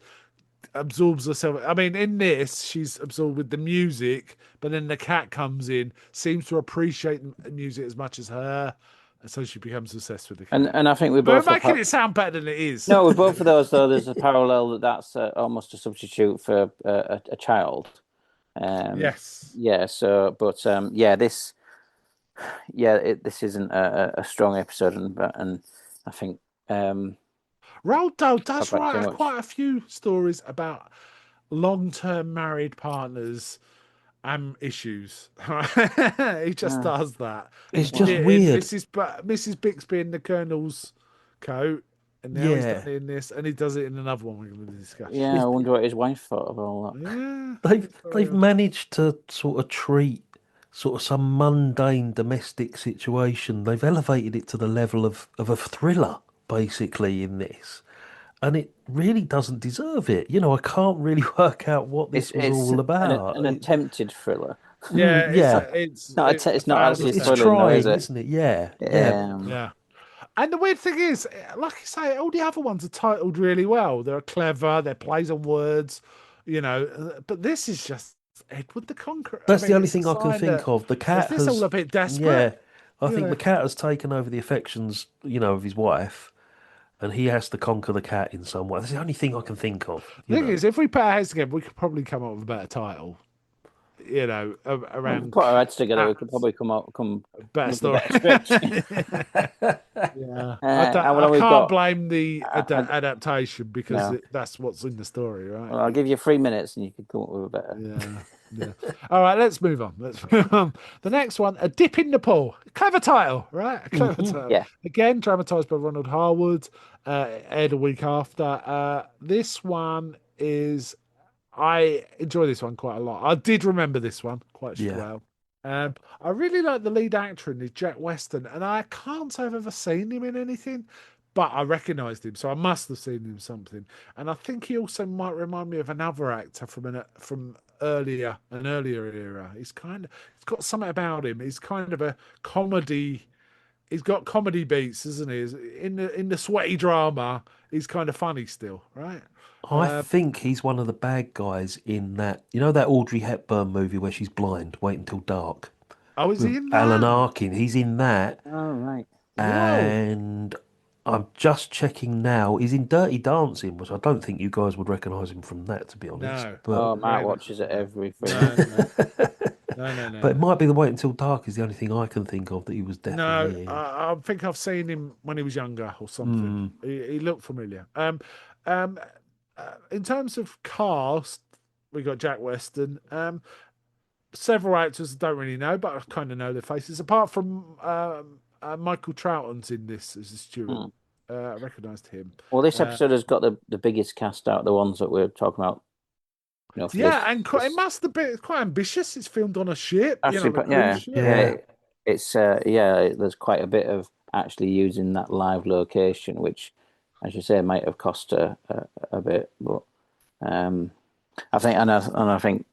absorbs herself. I mean, in this, she's absorbed with the music, but then the cat comes in, seems to appreciate the music as much as her, and so she becomes obsessed with the cat. And I think we We're both making it sound better than it is. no, with both of those though, there's a parallel that's almost a substitute for a child. Um, Yes. yeah. So, but yeah, this isn't a strong episode, and I think Roald Dahl talk does about too write much. quite a few stories about long-term married partners and issues. He just Uh, does that. He it's did just well, it in weird. Mrs. Bixby in the Colonel's coat, and now he's done Yeah, it in this, and he does it in another one we're going to discuss. yeah, I it's, wonder what his wife thought of all that. Yeah, they've it's very they've odd. managed to sort of treat sort of some mundane domestic situation. They've elevated it to the level of a thriller, basically, in this. And it really doesn't deserve it. You know, I can't really work out what It's this was it's all about. an attempted thriller. Yeah, Yeah, it's a It's not failed actually it's attempt. thrilling though, is trying, it? isn't it? Yeah, yeah. Um, Yeah. And the weird thing is, like I say, all the other ones are titled really well. They're clever, they're plays on words, but this is just Edward the Conqueror. I That's the mean, only it's a thing I can sign think that of. The is cat this all has, a bit desperate? yeah, I You think the know, cat has taken over the affections, of his wife, and he has to conquer the cat in some way. That's the only thing I can think of, the thing is, if we put our heads together, we could probably come up with a better title. well, if we Around put our heads together, we could cats, probably come a better with a story. better script. Yeah, And what I have we can't got? blame the I, adaptation because no. that's what's in the story, right? Well, I'll give you 3 minutes, and you can come up with a better. Yeah, yeah. All right, let's move on. Let's move on. The next one, A Dip in the Pool. Clever title, right? A clever hmm title. Yeah. Again, dramatized by Ronald Harwood, aired a week after. This one is, I enjoy this one quite a lot. I did remember this one quite Yeah. well. I really like the lead actor in this, Jack Weston, and I can't say I've ever seen him in anything, but I recognised him, so I must have seen him in something. And I think he also might remind me of another actor from an earlier era. He's got something about him. He's kind of a comedy he's got comedy beats, isn't he? In the sweaty drama, he's kind of funny still, right? I think he's one of the bad guys in that. You know that Audrey Hepburn movie where she's blind, Wait Until Dark, Oh, is he with in Alan that? Arkin. He's in that, Oh, right. Whoa. and I'm just checking now. He's in Dirty Dancing, which I don't think you guys would recognise him from that, to be honest. No, But Oh, not Mark really. watches it No, every no, film. no, no, no, no, no, but it no. might be the Wait Until Dark is the only thing I can think of that he was No, definitely in. I think I've seen him when he was younger or something. Hmm. He looked familiar. Um, in terms of cast, we got Jack Weston. Several actors I don't really know, but I kind of know their faces. Apart from Michael Troughton's in this as a steward. Hmm. I recognised him. Well, this Uh, episode has got the biggest cast out of the ones that we're talking about, for yeah, this and it this must have been quite ambitious. It's filmed on a ship, the actually, cruise ship. Yeah, it's there's quite a bit of actually using that live location, which, as you say, might have cost a bit, but um, I think and I think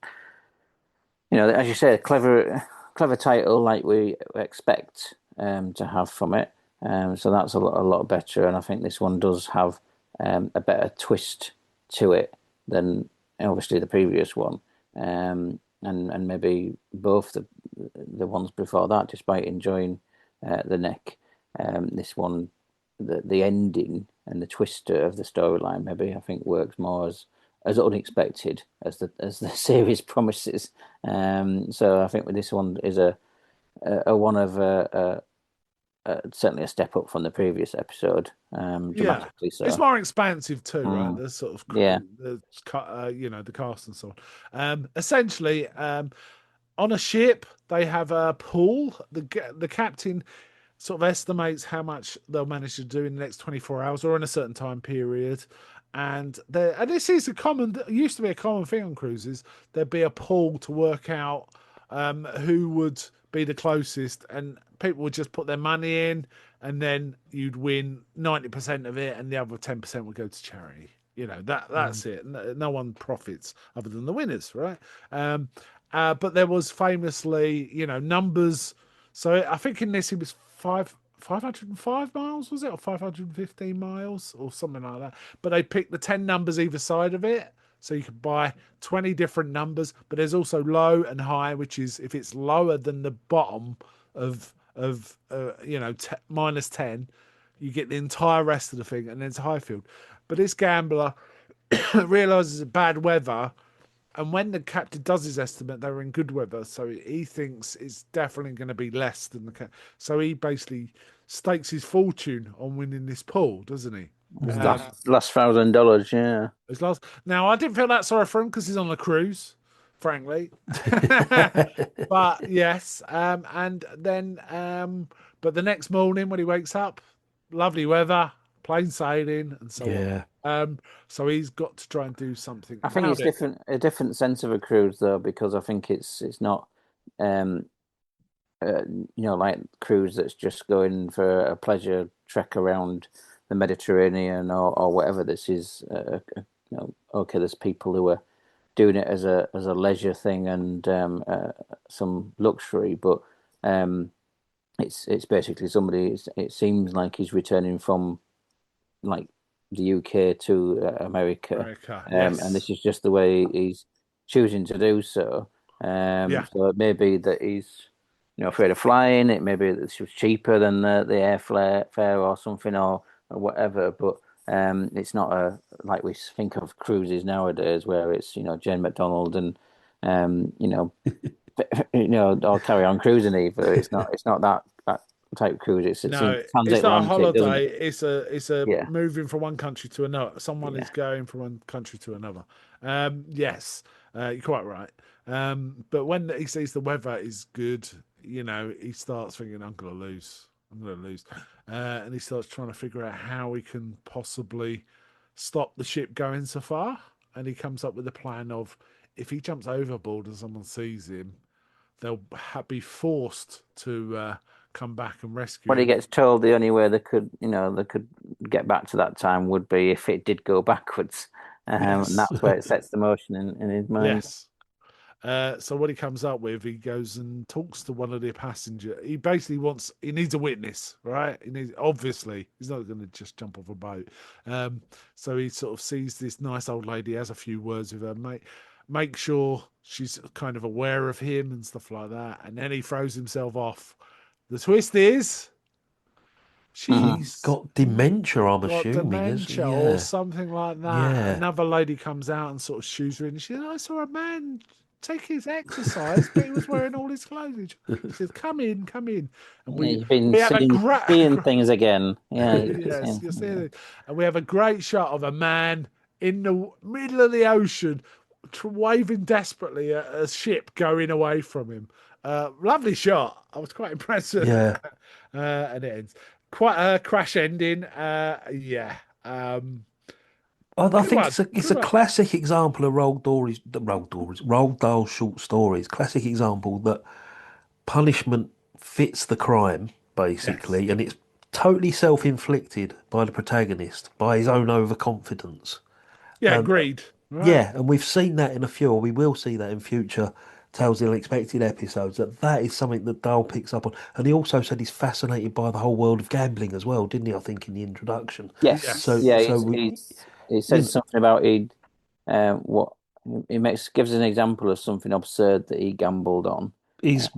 as you say, a clever title like we expect to have from it. So that's a lot better, and I think this one does have a better twist to it than obviously the previous one, and maybe both the ones before that. Despite enjoying the neck, this one, the ending and the twist of the storyline, maybe I think works more as unexpected as the series promises. So I think with this one is a one of certainly a step up from the previous episode, Yeah, dramatically it's so. more expansive too, right? Mm, The sort of yeah, the cast and so on. Essentially, on a ship they have a pool. The captain sort of estimates how much they'll manage to do in the next 24 hours or in a certain time period. And this is a common, used to be a common thing on cruises. There'd be a pool to work out who would be the closest, and people would just put their money in, and then you'd win 90% of it, and the other 10% would go to charity. mm, That's it. No one profits other than the winners, right? But there was famously, numbers. So I think in this it was 505 miles, was it, or 515 miles, or something like that. But they picked the 10 numbers either side of it, so you could buy 20 different numbers. But there's also low and high, which is if it's lower than the bottom of minus 10, you get the entire rest of the thing, and then it's high field. But this gambler realizes it's bad weather, and when the captain does his estimate, they were in good weather, so he thinks it's definitely going to be less than the cap. So he basically stakes his fortune on winning this pool, doesn't he? it's mm. last $1,000. Yeah, His last. Now I didn't feel that sorry for him because he's on a cruise, frankly. But yes, but the next morning when he wakes up, lovely weather, plain sailing, and so on. Yeah, So he's got to try and do something I think about it's it. a different sense of a cruise though, because I think it's not um like cruise that's just going for a pleasure trek around the Mediterranean or whatever. This is, okay. There's people who are doing it as a leisure thing and some luxury, but um, it's basically somebody. It seems like he's returning from like the UK to America, America, and yes, this is just the way he's choosing to do so. yeah. So it may be that he's, afraid of flying. It may be that this was cheaper than the airfare fare or something or whatever. But it's not like we think of cruises nowadays, where it's Jane McDonald and um, you know or Carry On Cruising either. It's not that type of cruise. It's in No, it's not a transatlantic, doesn't holiday. it? It's a Yeah. moving from one country to another. Someone is Yeah. going from one country to another. Yes, you're quite right. But when he sees the weather is good, he starts thinking, "I'm gonna lose. I'm gonna lose," and he starts trying to figure out how he can possibly stop the ship going so far. And he comes up with a plan of if he jumps overboard and someone sees him, they'll be forced to come back and rescue When he him. gets told the only way they could get back to that time would be if it did go backwards, and Yes, that's where it sets the motion in his mind. yes. So what he comes up with, he goes and talks to one of the passengers. He basically he needs a witness, right? Obviously, he's not going to just jump off a boat. Um, so he sort of sees this nice old lady, has a few words with her, make sure she's kind of aware of him and stuff like that. And then he throws himself off. The twist is Mhm. she's Got dementia, I'm got assuming, is dementia or yeah, something like that. yeah, Another lady comes out and sort of shoos her in. She says, I saw a man take his exercise, but he was wearing all his clothes. She says, come in, come in. And Yeah, you've been we have a great, seeing things again. Yeah, you've been yes, seeing. you see it. And we have a great shot of a man in the middle of the ocean waving desperately at a ship going away from him. Lovely shot. I was quite impressed with yeah. that. And it ends. Quite a crash ending. Yeah. I Good think one. it's Good a one. classic example of Roald Dahl short stories. Classic example that punishment fits the crime, Yes. basically, and it's totally self-inflicted by the protagonist, by his own overconfidence. Yeah, And agreed. Right. yeah, and we've seen that in a few, or we will see that in future Tales of the Unexpected episodes, that is something that Dahl picks up on. And he also said he's fascinated by the whole world of gambling as well, didn't he? I think in the introduction. Yes, So, Yes. yeah, so we, he you says know, something about what he gives an example of something absurd that he gambled on. he's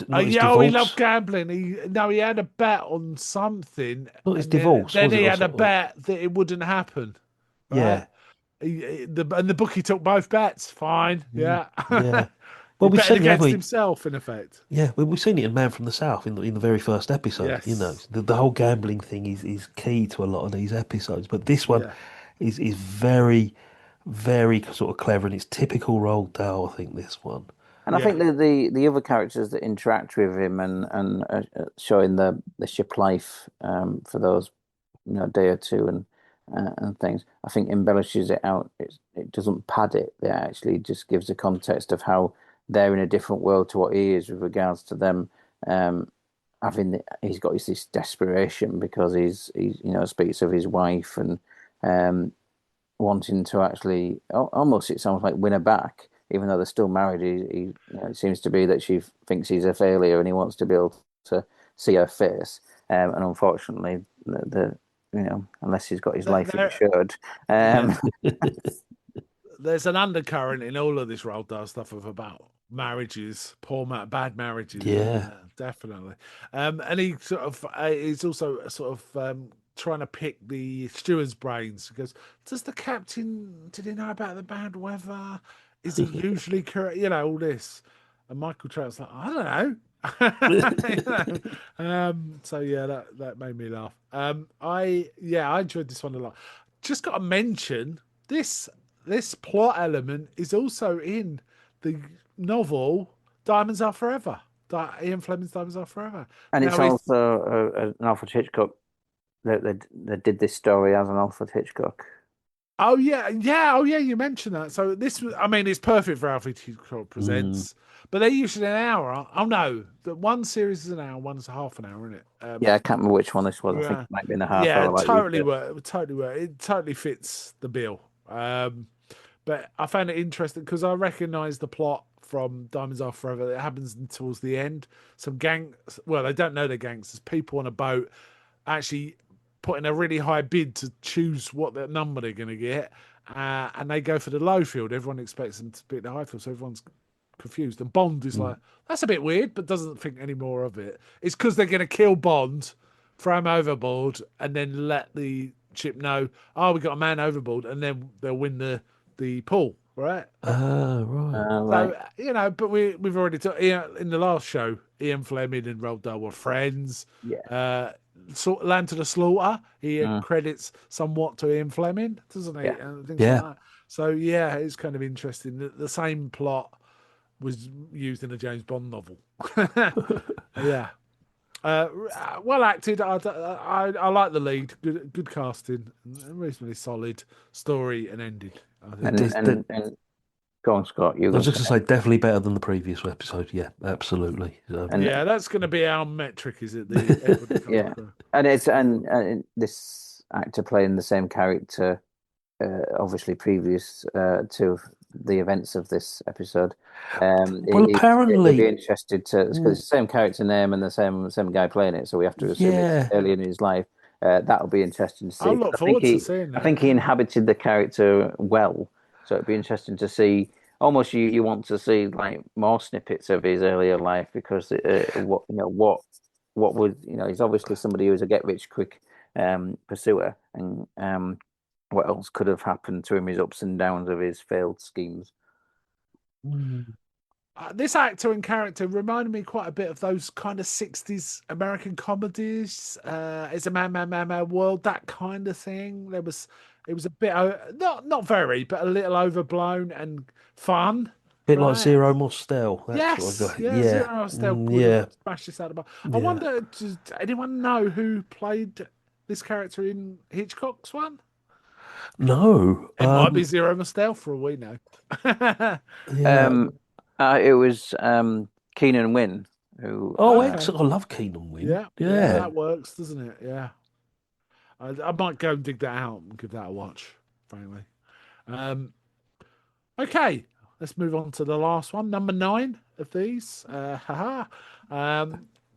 not his Yeah, oh, he loved divorce, gambling. He had a bet on something, not his and then divorce, was it, he or had a something? bet that it wouldn't happen. Right? Yeah. And the bookie took both bets. Fine. Mm, Yeah. yeah. He Well, we've betted seen it, haven't against we? himself, in effect. Yeah, we've seen it in Man from the South in the very first episode. Yes. The whole gambling thing is key to a lot of these episodes. But this one Yeah. is very, very sort of clever, and it's typical Roald Dahl, I think, this one. And I Yeah. think the other characters that interact with him and showing the ship life for those day or two and things, I think embellishes it out. It doesn't pad it. It actually just gives the context of how they're in a different world to what he is with regards to them. Um, he's got this desperation because he's speaks of his wife and um, wanting to actually almost it sounds like win her back, even though they're still married. It seems to be that she thinks he's a failure and he wants to be able to see her face. And unfortunately, unless he's got his There, life there- insured, yeah. um, There's an undercurrent in all of this Roald Dahl stuff of about marriages, bad marriages. Yeah. Definitely. And he sort of he's also sort of trying to pick the steward's brains. He goes, "Does the captain? Did he know about the bad weather? Is he usually correct? All this." And Michael Trout's like, "I don't know." So yeah, that made me laugh. I enjoyed this one a lot. Just got to mention this plot element is also in the novel Diamonds Are Forever. Ian Fleming's Diamonds Are Forever. and it's Now it's also an Alfred Hitchcock. They did this story as an Alfred Hitchcock. oh yeah, you mentioned that. So this was, I mean, it's perfect for Alfred Hitchcock Mm. Presents, but they're usually an hour. Oh no, the one series is an hour, one's half an hour, isn't it? Yeah, I can't remember which one this was. I think Yeah, it might be in a half yeah, hour, like you said. totally work. It totally fits the bill. But I found it interesting because I recognise the plot from Diamonds Are Forever. It happens towards the end. Some well, they don't know they're gangsters. People on a boat actually putting a really high bid to choose what the number they're going to get, and they go for the low field. Everyone expects them to pick the high field, so everyone's confused. And Bond is Mm. like, that's a bit weird, but doesn't think any more of it. It's because they're going to kill Bond, throw him overboard, and then let the ship know, oh, we got a man overboard, and then they'll win the pool, right? Ah, right. Right. So but we've already talked. In the last show, Ian Fleming and Roald Dahl were friends. Yeah. Land to the Slaughter. He Mm, credits somewhat to Ian Fleming, doesn't he? yeah. And things like Yeah. that. So yeah, it's kind of interesting. The same plot was used in a James Bond novel. Yeah. Well acted. I like the lead. Good casting. Reasonably solid story and ending. I think. And There's, there, and go on, Scott. You're I was going to just say. going to say, definitely better than the previous episode. Yeah, absolutely. And Yeah, that's going to be our metric, is it? The Edward the yeah, Conqueror. and this actor playing the same character, obviously previous to the events of this episode. Well, It'd be apparently, interested to because mm, it's the same character name and the same guy playing it, so we have to assume it's yeah, early in his life. That'll be interesting to I'll see. look forward to seeing I that. think he inhabited the character well, so it'd be interesting to see. Almost, you want to see like more snippets of his earlier life because what would he's obviously somebody who's a get rich quick pursuer, and what else could have happened to him, his ups and downs of his failed schemes. mm, This actor and character reminded me quite a bit of those kind of 60s American comedies. It's a man, world, that kind of thing. It was a bit, not very, but a little overblown and fun, bit like right? Zero Mostel, that sort of Yes, guy. yeah, Yeah, Zero Step would have yeah, smashed this out of the park. I yeah. wonder, does anyone know who played this character in Hitchcock's one? No, It might be Zero Mostel for all we know. yeah. Um, it was Keenan Wynn who Oh, Okay. excellent! I love Keenan Wynn. Yeah, yeah, Yeah. that works, doesn't it? Yeah. I might go and dig that out and give that a watch, frankly. Um, okay, let's move on to the last one, number 9 of these.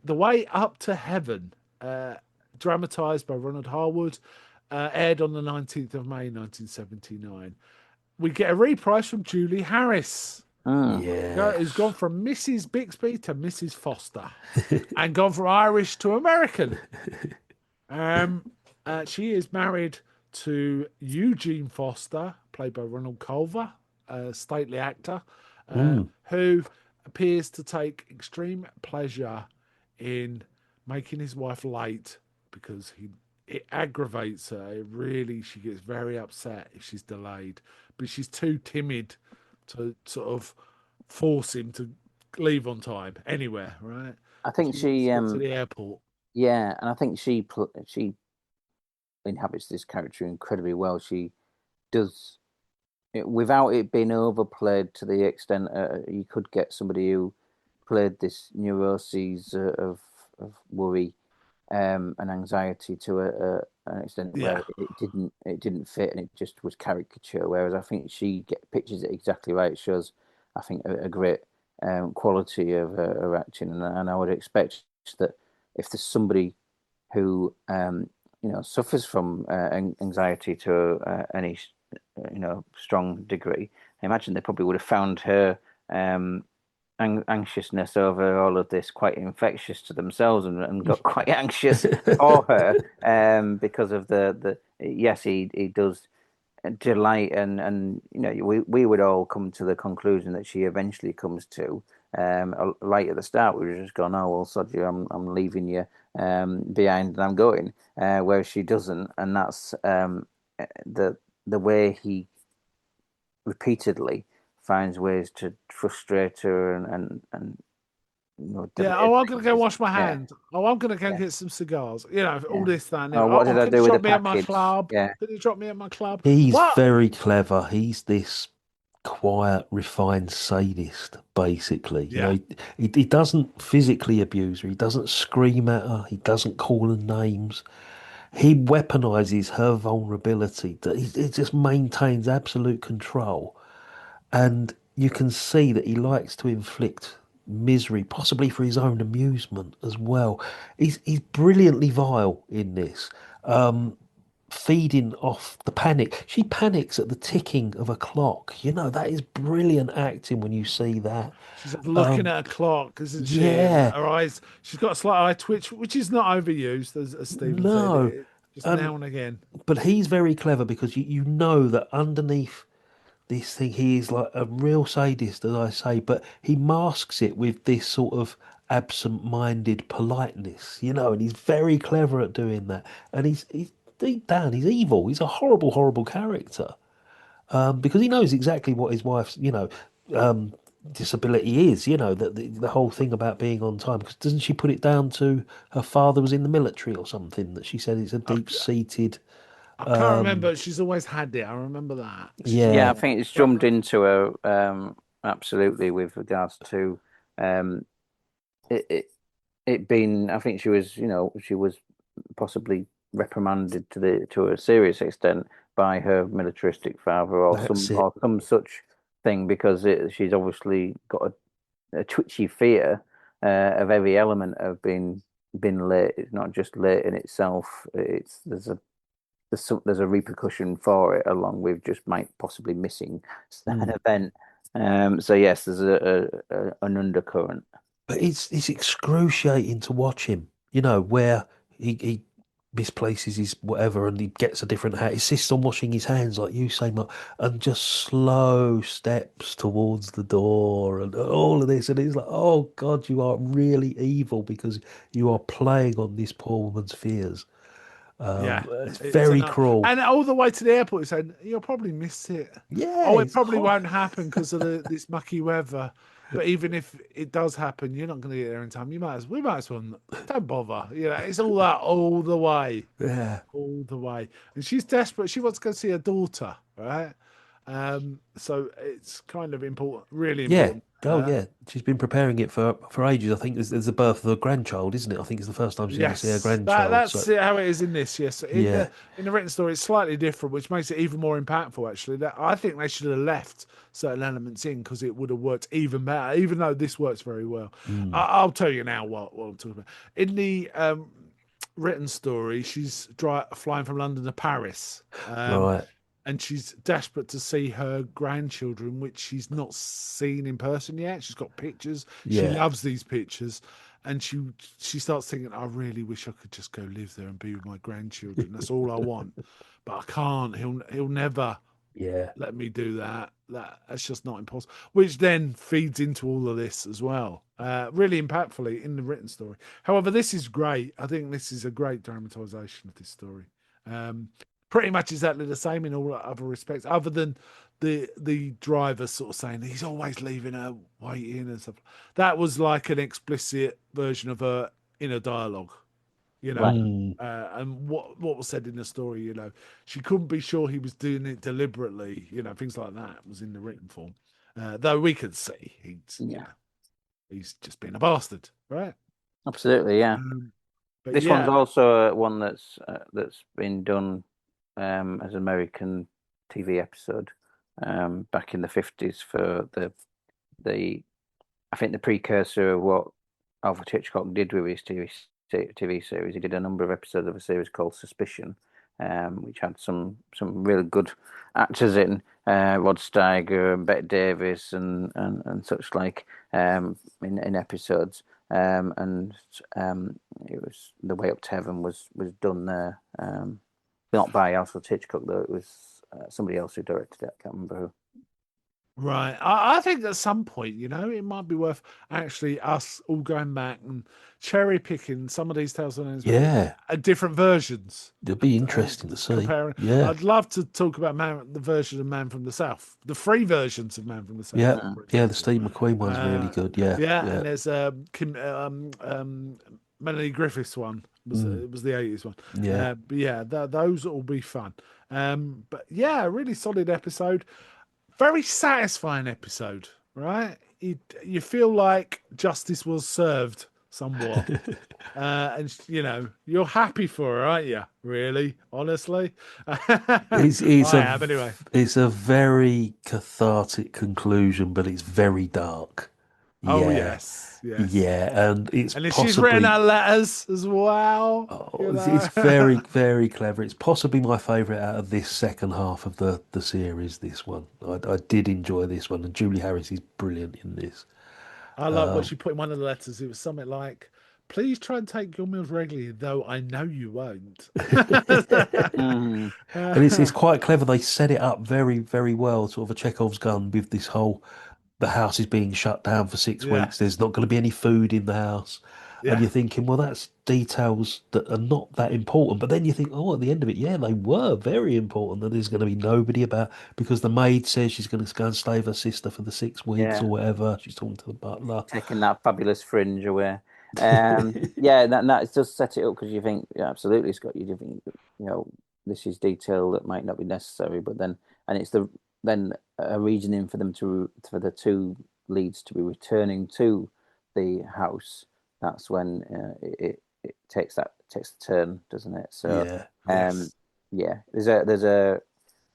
The Way Up to Heaven, dramatized by Ronald Harwood, aired on the 19th of May, 1979. We get a reprise from Julie Harris, who's gone Yes. from Mrs. Bixby to Mrs. Foster and gone from Irish to American. She is married to Eugene Foster, played by Ronald Culver, a stately actor, Mm. who appears to take extreme pleasure in making his wife late because it aggravates her. She gets very upset if she's delayed, but she's too timid to sort of force him to leave on time anywhere. Right? I think She wants she to get to the airport. yeah, and I think she inhabits this character incredibly well. She does without it being overplayed to the extent you could get somebody who played this neuroses of worry and anxiety to an extent Yeah. where it didn't fit and it just was caricature. Whereas I think she pitches it exactly right. It shows, I think, a great quality of her acting, and I would expect that if there's somebody who suffers from anxiety to any strong degree, I imagine they probably would have found her anxiousness over all of this quite infectious to themselves and got quite anxious for her because of the yes he does delight and we would all come to the conclusion that she eventually comes to right at the start we were just going, oh well sod you, I'm leaving you behind and I'm going whereas she doesn't, and that's the way he repeatedly finds ways to frustrate her and Yeah. delayed Oh, I'm gonna go things. wash my Yeah, hands. Oh, I'm gonna go and yeah, get some cigars. You know, all yeah. this, that, and the Oh, other. what Oh, did I can you do with the drop me at my package? club? Yeah, Can you drop me at my club? He's What? very clever. He's this quiet, refined sadist, basically. Yeah. He doesn't physically abuse her. He doesn't scream at her. He doesn't call her names. He weaponizes her vulnerability. He just maintains absolute control. And you can see that he likes to inflict misery, possibly for his own amusement as well. He's brilliantly vile in this, feeding off the panic. She panics at the ticking of a clock. That is brilliant acting when you see that. She's looking at a clock, isn't she? And Yeah, her eyes. She's got a slight eye twitch, which is not overused, as Stephen said. no, Just and now and again. but he's very clever because you know that underneath this thing he is like a real sadist, as I say, but he masks it with this sort of absent-minded politeness, and he's very clever at doing that. And he's deep down, he's evil. He's a horrible, horrible character. Because he knows exactly what his wife's, um, disability is. That the whole thing about being on time. Because doesn't she put it down to her father was in the military or something? That she said it's a I, deep-seated. I can't remember. She's always had it. I rember that. yeah. I Yeah, think it's But drummed into her absolutely with regards to um, it, it it being. I think she was possibly reprimanded to a serious extent by her militaristic father that's it. or some such thing because she's obviously got a twitchy fear of every element of being late. It's not just late in itself. It's there's a repercussion for it, along with just might possibly missing an Mm. event. So yes, there's an undercurrent. But it's excruciating to watch him, where he misplaces his whatever and he gets a different hat. He insists on washing his hands, like you say, Mark, and just slow steps towards the door and all of this. And it's like, oh God, you are really evil because you are playing on this poor woman's fears. Yeah, It's it's very enough. cruel. And all the way to the airport, he said, "You'll probably miss it. Yeah, Oh, it it's probably hot. won't happen because of this mucky weather. But even if it does happen, you're not going to get there in time. We might as well don't bother. It's all that all the way, Yeah. all the way. And she's desperate. She wants to go see her daughter, right? So it's kind of important, really Yeah. important. Oh, yeah. She's been preparing it for ages. I think there's the birth of a grandchild, isn't it? I think it's the first time she's going to see her Yes, grandchild. that's So, how it is in this. Yes, yeah. in the written story, it's slightly different, which makes it even more impactful. Actually, that I think they should have left certain elements in because it would have worked even better. Even though this works very well, Mm. I'll tell you now what I'm talking about. In the written story, she's flying from London to Paris. Right. And she's desperate to see her grandchildren, which she's not seen in person yet. She's got pictures. She Yeah. loves these pictures, and she starts thinking, "I really wish I could just go live there and be with my grandchildren. That's all I want, but I can't. He'll never Yeah. let me do that. That's just not impossible." Which then feeds into all of this as well, really impactfully in the written story. However, this is great. I think this is a great dramatisation of this story. Um, Pretty much exactly the same in all other respects, other than the driver sort of saying he's always leaving her waiting and stuff. That was like an explicit version of her inner dialogue, you know. Right. Mm. And what was said in the story, she couldn't be sure he was doing it deliberately, things like that was in the written form. Though we could see Yeah. he's just being a bastard, right? Absolutely. Yeah. But This one's yeah, also one that's been done as an American TV episode back in the 50s for the I think the precursor of what Alfred Hitchcock did with his TV series. He did a number of episodes of a series called Suspicion, which had some really good actors in Rod Steiger and Bette Davis and such like in episodes. And it was The Way Up to Heaven was done there. Not by Alfred Hitchcock though. It was somebody else who directed it. I can't remember who. right. I think at some point, it might be worth actually us all going back and cherry picking some of these tales and Yeah. different versions It'll be and interesting to see. comparing. Yeah. I'd love to talk about the version of Man from the South, the three versions of Man from the South, Yeah. Mm. for Yeah. The example. Steve McQueen one's really Uh, good. Yeah. yeah, Yeah. and there's Melanie Griffith's one Mm. it was the 80s one. Yeah. But yeah, those will be fun. But yeah, really solid episode, very satisfying episode, right? You feel like justice was served somewhat. And you're happy for her, aren't you? Really, honestly, It's it's I a am anyway. it's a very cathartic conclusion, but it's very dark. Oh Yeah. yes, yes. Yeah, and it's And if she's written possibly her letters as well, oh, it's very, very clever. It's possibly my favourite out of this second half of the series, this one. I did enjoy this one, and Julie Harris is brilliant in this. I like what she put in one of the letters. It was something like, "Please try and take your meals regularly, though I know you won't." Mm. And it's quite clever. They set it up very, very well, sort of a Chekhov's gun with this whole the house is being shut down for 6 weeks. Yeah, There's not going to be any food in the house. And yeah, you're thinking, well, that's details that are not that important. But then you think, oh, at the end of it, yeah, they were very important. That there's going to be nobody about because the maid says she's going to go and stay with her sister for the 6 weeks or Yeah. whatever. She's talking to the butler. Taking that fabulous fringe away. Yeah, that does set it up because you think, yeah, absolutely, Scott. You do think, this is detail that might not be necessary, but then, and it's then a reasoning for them for the two leads to be returning to the house. That's when it takes a turn, doesn't it? So, Yeah. um, yes, yeah, there's a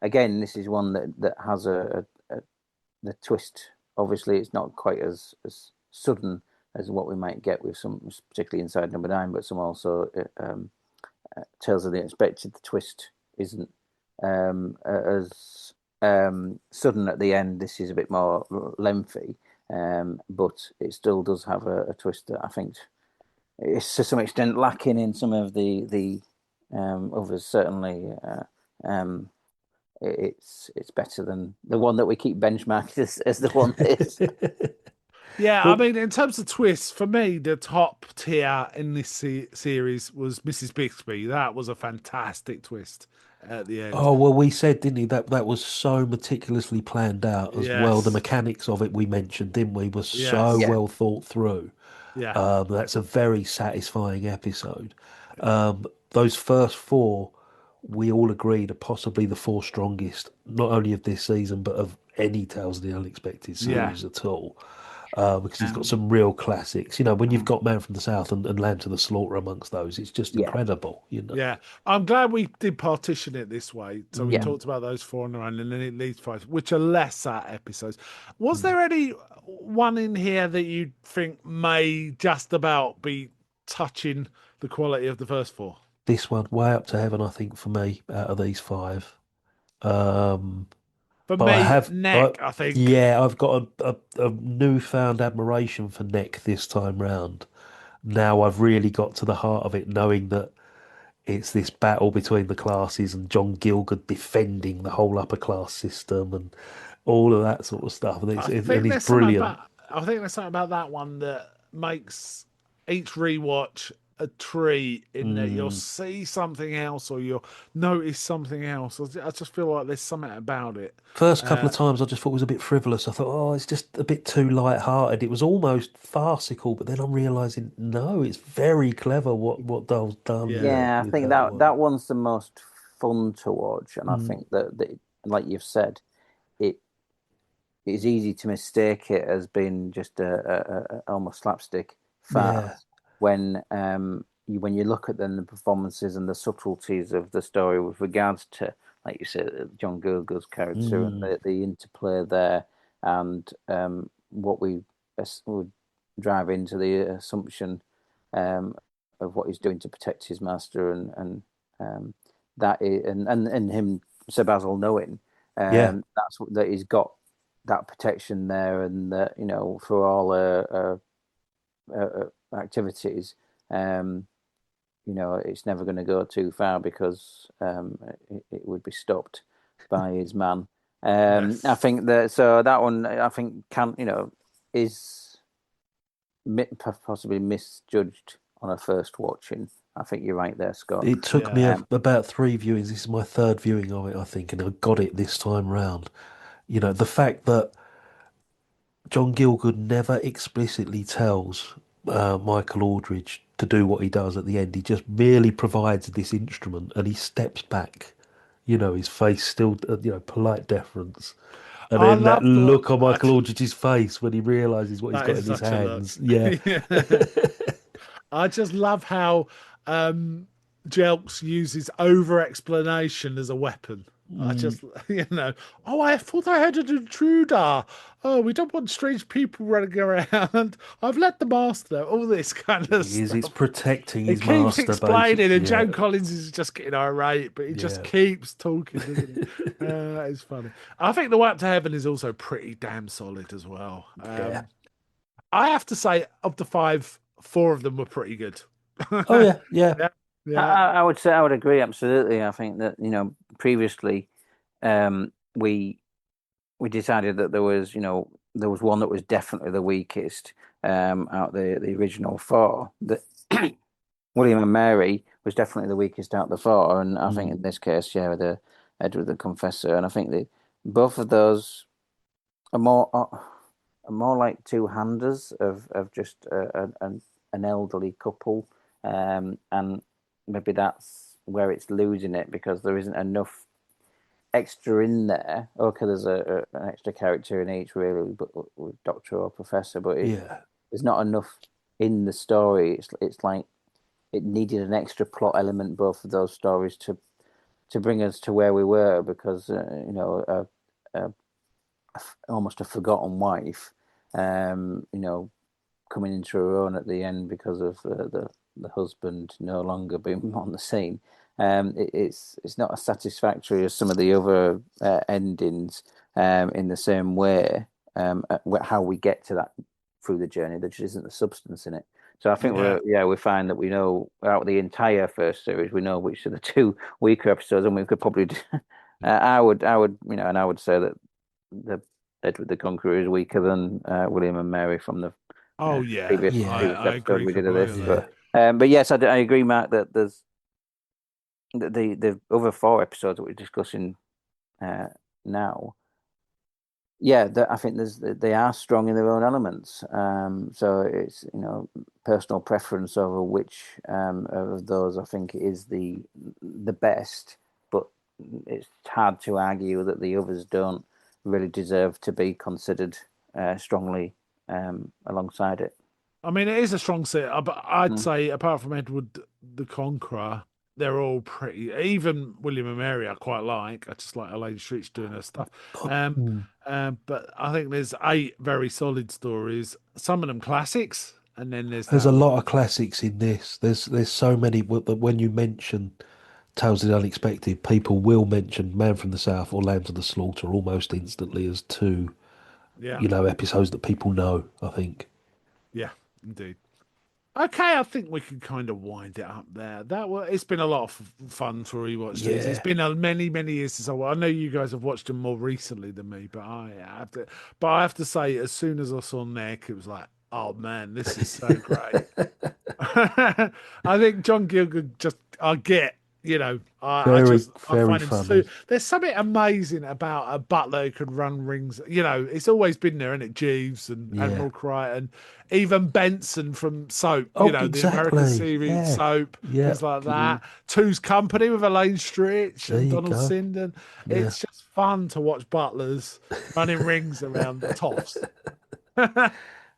again, this is one that has a the twist. Obviously, it's not quite as sudden as what we might get with some, particularly inside number nine, but some also Tales of the Unexpected. The twist isn't as sudden at the end. This is a bit more lengthy, but it still does have a twist that I think is to some extent lacking in some of the others. Certainly, it's better than the one that we keep benchmarking as the one that is. Yeah, I Well, mean, in terms of twists, for me, the top tier in this series was Mrs. Bixby. That was a fantastic twist at the end. oh well, we said, didn't he, that that was so meticulously planned out as well. The Yes, mechanics of it we mentioned, didn't we, was so yes, Yeah, well thought through. yeah, That's a very satisfying episode. Those first four, we all agreed, are possibly the four strongest, not only of this season, but of any Tales of the Unexpected yeah. series at all. Because he's got um, some real classics. You know, when you've got Man from the South and Land to the Slaughter amongst those, it's just yeah, incredible, you know. Yeah, I'm glad we did partition it this way. So we yeah. Mm, talked about those four in a row, and then it leads five, which are lesser episodes. Was mm. there any one in here that you think may just about be touching the quality of the first four? This one, way up to heaven, I think, for me, out of these five. Um, For but I me, have, Neck, I think. yeah, I've got a newfound admiration for Neck this time round. Now I've really got to the heart of it, knowing that it's this battle between the classes and John Gielgud defending the whole upper class system and all of that sort of stuff. And I and think he's there's something brilliant. about I think there's something about that one that makes each rewatch a treat in that you'll Mm. see something else or you'll notice something else. I just feel like there's something about it. First couple Uh, of times I just thought it was a bit frivolous. I thought, oh, it's just a bit too light-hearted. It was almost farcical, but then I'm realizing, no, it's very clever what Dahl's done yeah, with Yeah, I with think that one. that one's the most fun to watch, and I Mm. think that like you've said, it it's easy to mistake it as being just a almost slapstick Yeah. farce when when you look at then the performances and the subtleties of the story with regards to, like you said, John Gielgud's character and Mm. the interplay there, and what we would drive into the assumption um, of what he's doing to protect his master, and that is, and him, Sir Basil, knowing Yeah. that he's got that protection there, and that for all activities, um, it's never going to go too far because it would be stopped by his man. I yes. think that so that one I think can is possibly misjudged on a first watching. I think you're right there, Scott. It took me Yeah. about three viewings. This is my third viewing of it, I think, and I got it this time round. You know, the fact that John Gielgud never explicitly tells Michael Aldridge to do what he does at the end. He just merely provides this instrument and he steps back. You know, his face still, polite deference. And I then that love the look on Michael Aldridge's face when he realizes what he's that got is in his such a look. hands. Yeah. Yeah. I just love how Jelks uses over explanation as a weapon. I Mm. just, oh, I thought I had an intruder. Oh, we don't want strange people running around. I've let the master know. All this kind of He is. It's stuff. protecting It his keeps master, explaining, basically. and Yeah. Joan Collins is just getting irate, but he just Yeah. keeps talking, doesn't he? It's funny. I think The Way Up to Heaven is also pretty damn solid as well. Yeah. I have to say, of the five, four of them were pretty good. Oh, yeah. Yeah. Yeah, I, yeah. I would say I would agree absolutely. I think that previously we decided that there was one that was definitely the weakest out the original four. That William and Mary was definitely the weakest out of the four, and I think Mm. in this case, yeah, the Edward the Confessor, and I think that both of those are more like two-handers of just an elderly couple, and maybe that's where it's losing it because there isn't enough extra in there. Okay, there's an extra character in each really, but with Doctor or Professor, but Yeah. there's not enough in the story. It's like it needed an extra plot element both of those stories to bring us to where we were because a almost a forgotten wife, you know, coming into her own at the end because of the husband no longer being on the scene. It's not as satisfactory as some of the other endings in the same way. How we get to that through the journey, there just isn't the substance in it. So I think Yeah. we find that we know out of the entire first series, we know which are the two weaker episodes, and we could probably, and I would say that the Edward the Conqueror is weaker than William and Mary from the Oh yeah, previous I Yeah, previous I episode agree we did of this. completely. yeah. But yes, I agree, Mark, that there's the other four episodes that we're discussing uh, now. Yeah, I think they are strong in their own elements. So it's personal preference over which of those I think is the best, but it's hard to argue that the others don't really deserve to be considered strongly alongside it. I mean, it is a strong set, but I'd Mm. say apart from Edward the Conqueror, they're all pretty. Even William and Mary, I quite like. I just like Elaine Stritch doing her stuff. Um, Mm. but I think there's 8 very solid stories. Some of them classics, and then there's There's a that one. lot of classics in this. There's so many that when you mention Tales of the Unexpected, people will mention Man from the South or Lambs of the Slaughter almost instantly as two, Yeah, episodes that people know, I think. yeah, indeed. Okay, I think we can kind of wind it up there. It's been a lot of fun to rewatch these. It's Yeah. been a many years since I know you guys have watched them more recently than me, but I have to say, as soon as I saw Nick, it was like, oh man, this is so great. I think John Gielgud just I get, Very, I very find him so funny. there's something amazing about a butler who could run rings. It's always been there, isn't it? Jeeves and Yeah. Admiral Crichton, even Benson from Soap, Oh, the American exactly. series Yeah. Soap, Yeah. things like Mm. that. Two's Company with Elaine Stritch There and you Donald go. Sinden. Yeah. It's just fun to watch butlers running rings around the toffs.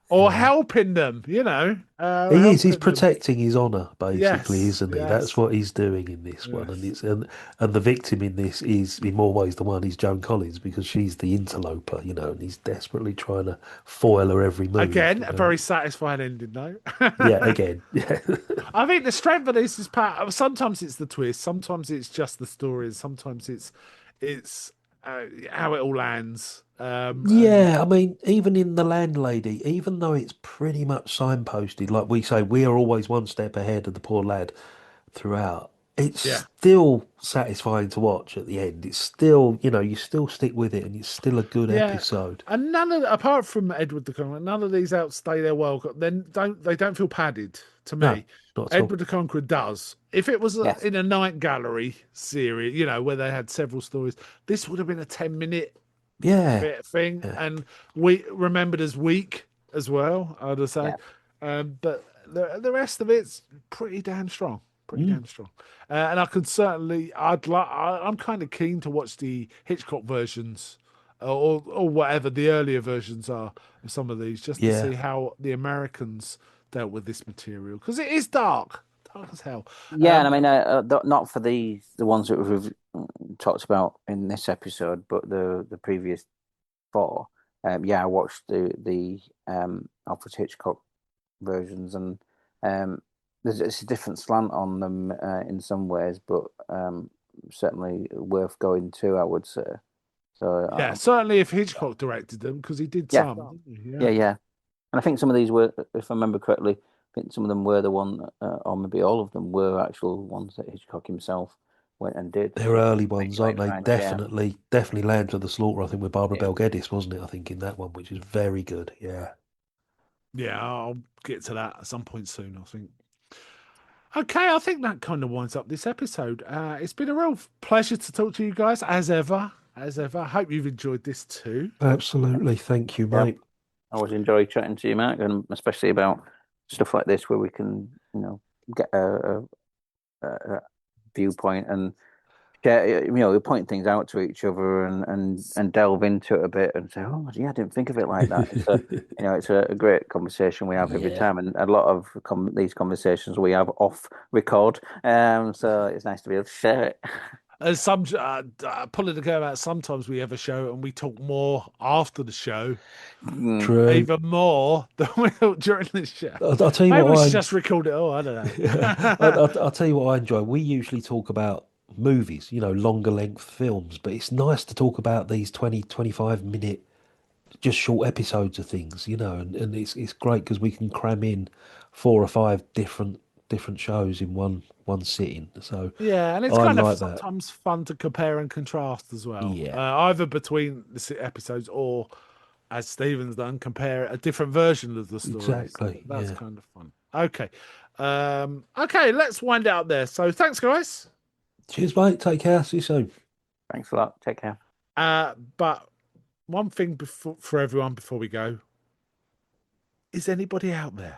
Or Yeah. helping them, He is. He's helping them. protecting his honour, basically, Yes, isn't he? That's yes, what he's doing in this one, and yes. the victim in this is, in more ways than one, is Joan Collins because she's the interloper, and he's desperately trying to foil her every move, Again, a very satisfying ending, though. Yeah, again, yeah, I think the strength of this is part. Sometimes it's the twist, sometimes it's just the story, and sometimes it's how it all lands. And yeah. I mean, even in the Landlady, even though it's pretty much signposted, like we say, we are always one step ahead of the poor lad throughout. It's yeah, still satisfying to watch at the end. It's still, you still stick with it, and it's still a good yeah. episode. And apart from Edward the Conqueror, none of these outstay their welcome. Then they don't feel padded to No, me. not at all. Edward the Conqueror does. If it was Yes. in a night gallery series, where they had several stories, this would have been a 10-minute Yeah, thing, yeah. and we remembered as weak as well. I would say, Yeah. but the rest of it's pretty damn strong. Pretty Mm. damn strong, and I can certainly. I'm kind of keen to watch the Hitchcock versions, or whatever the earlier versions are of some of these, just to Yeah, see how the Americans dealt with this material because it is dark as hell. Yeah, and I mean, not for the ones that we've talked about in this episode, but the previous four. Yeah, I watched the Alfred Hitchcock versions, and it's a different slant on them in some ways, but certainly worth going to, I would say. So Yeah, certainly if Hitchcock directed them because he did yeah, some, didn't he? yeah, Yeah. yeah. And I think some of these were, if I remember correctly, I think some of them were the one, or maybe all of them were actual ones that Hitchcock himself went and did they're early ones, aren't later they? on. Yeah, Definitely Land of the Slaughter. I think with Barbara yeah, Bel Geddes, wasn't it? I think in that one, which is very good. Yeah, Yeah, I'll get to that at some point soon, I think. Okay, I think that kind of winds up this episode. It's been a real pleasure to talk to you guys, as ever. As ever. I hope you've enjoyed this too. absolutely. Thank you, yeah. mate. I always enjoy chatting to you, Mark, and especially about stuff like this where we can, get a viewpoint and share, point things out to each other and delve into it a bit and say, oh, yeah, I didn't think of it like that. It's a great conversation we have every Yeah, time, and a lot of these conversations we have off record. So it's nice to be able to share it. As some pulling the curve out, sometimes we have a show and we talk more after the show, Mm. True. even more than we thought during the show. I'll tell you Maybe we what should I just record it all. I don't Yeah, know. I'll tell you what I enjoy. We usually talk about movies, longer length films, but it's nice to talk about these 20, 25 minute, just short episodes of things, and it's great because we can cram in 4 or 5 different shows in one sitting. So Yeah, and it's I kind of like that. sometimes fun to compare and contrast as well, Yeah, either between the episodes or, as Stephen's done, compare a different version of the story. So exactly. that's Yeah. kind of fun. Okay, okay, let's wind out there. So thanks, guys. Cheers, mate. Take care. See you soon. Thanks a lot. Take care. But one thing for everyone before we go: is anybody out there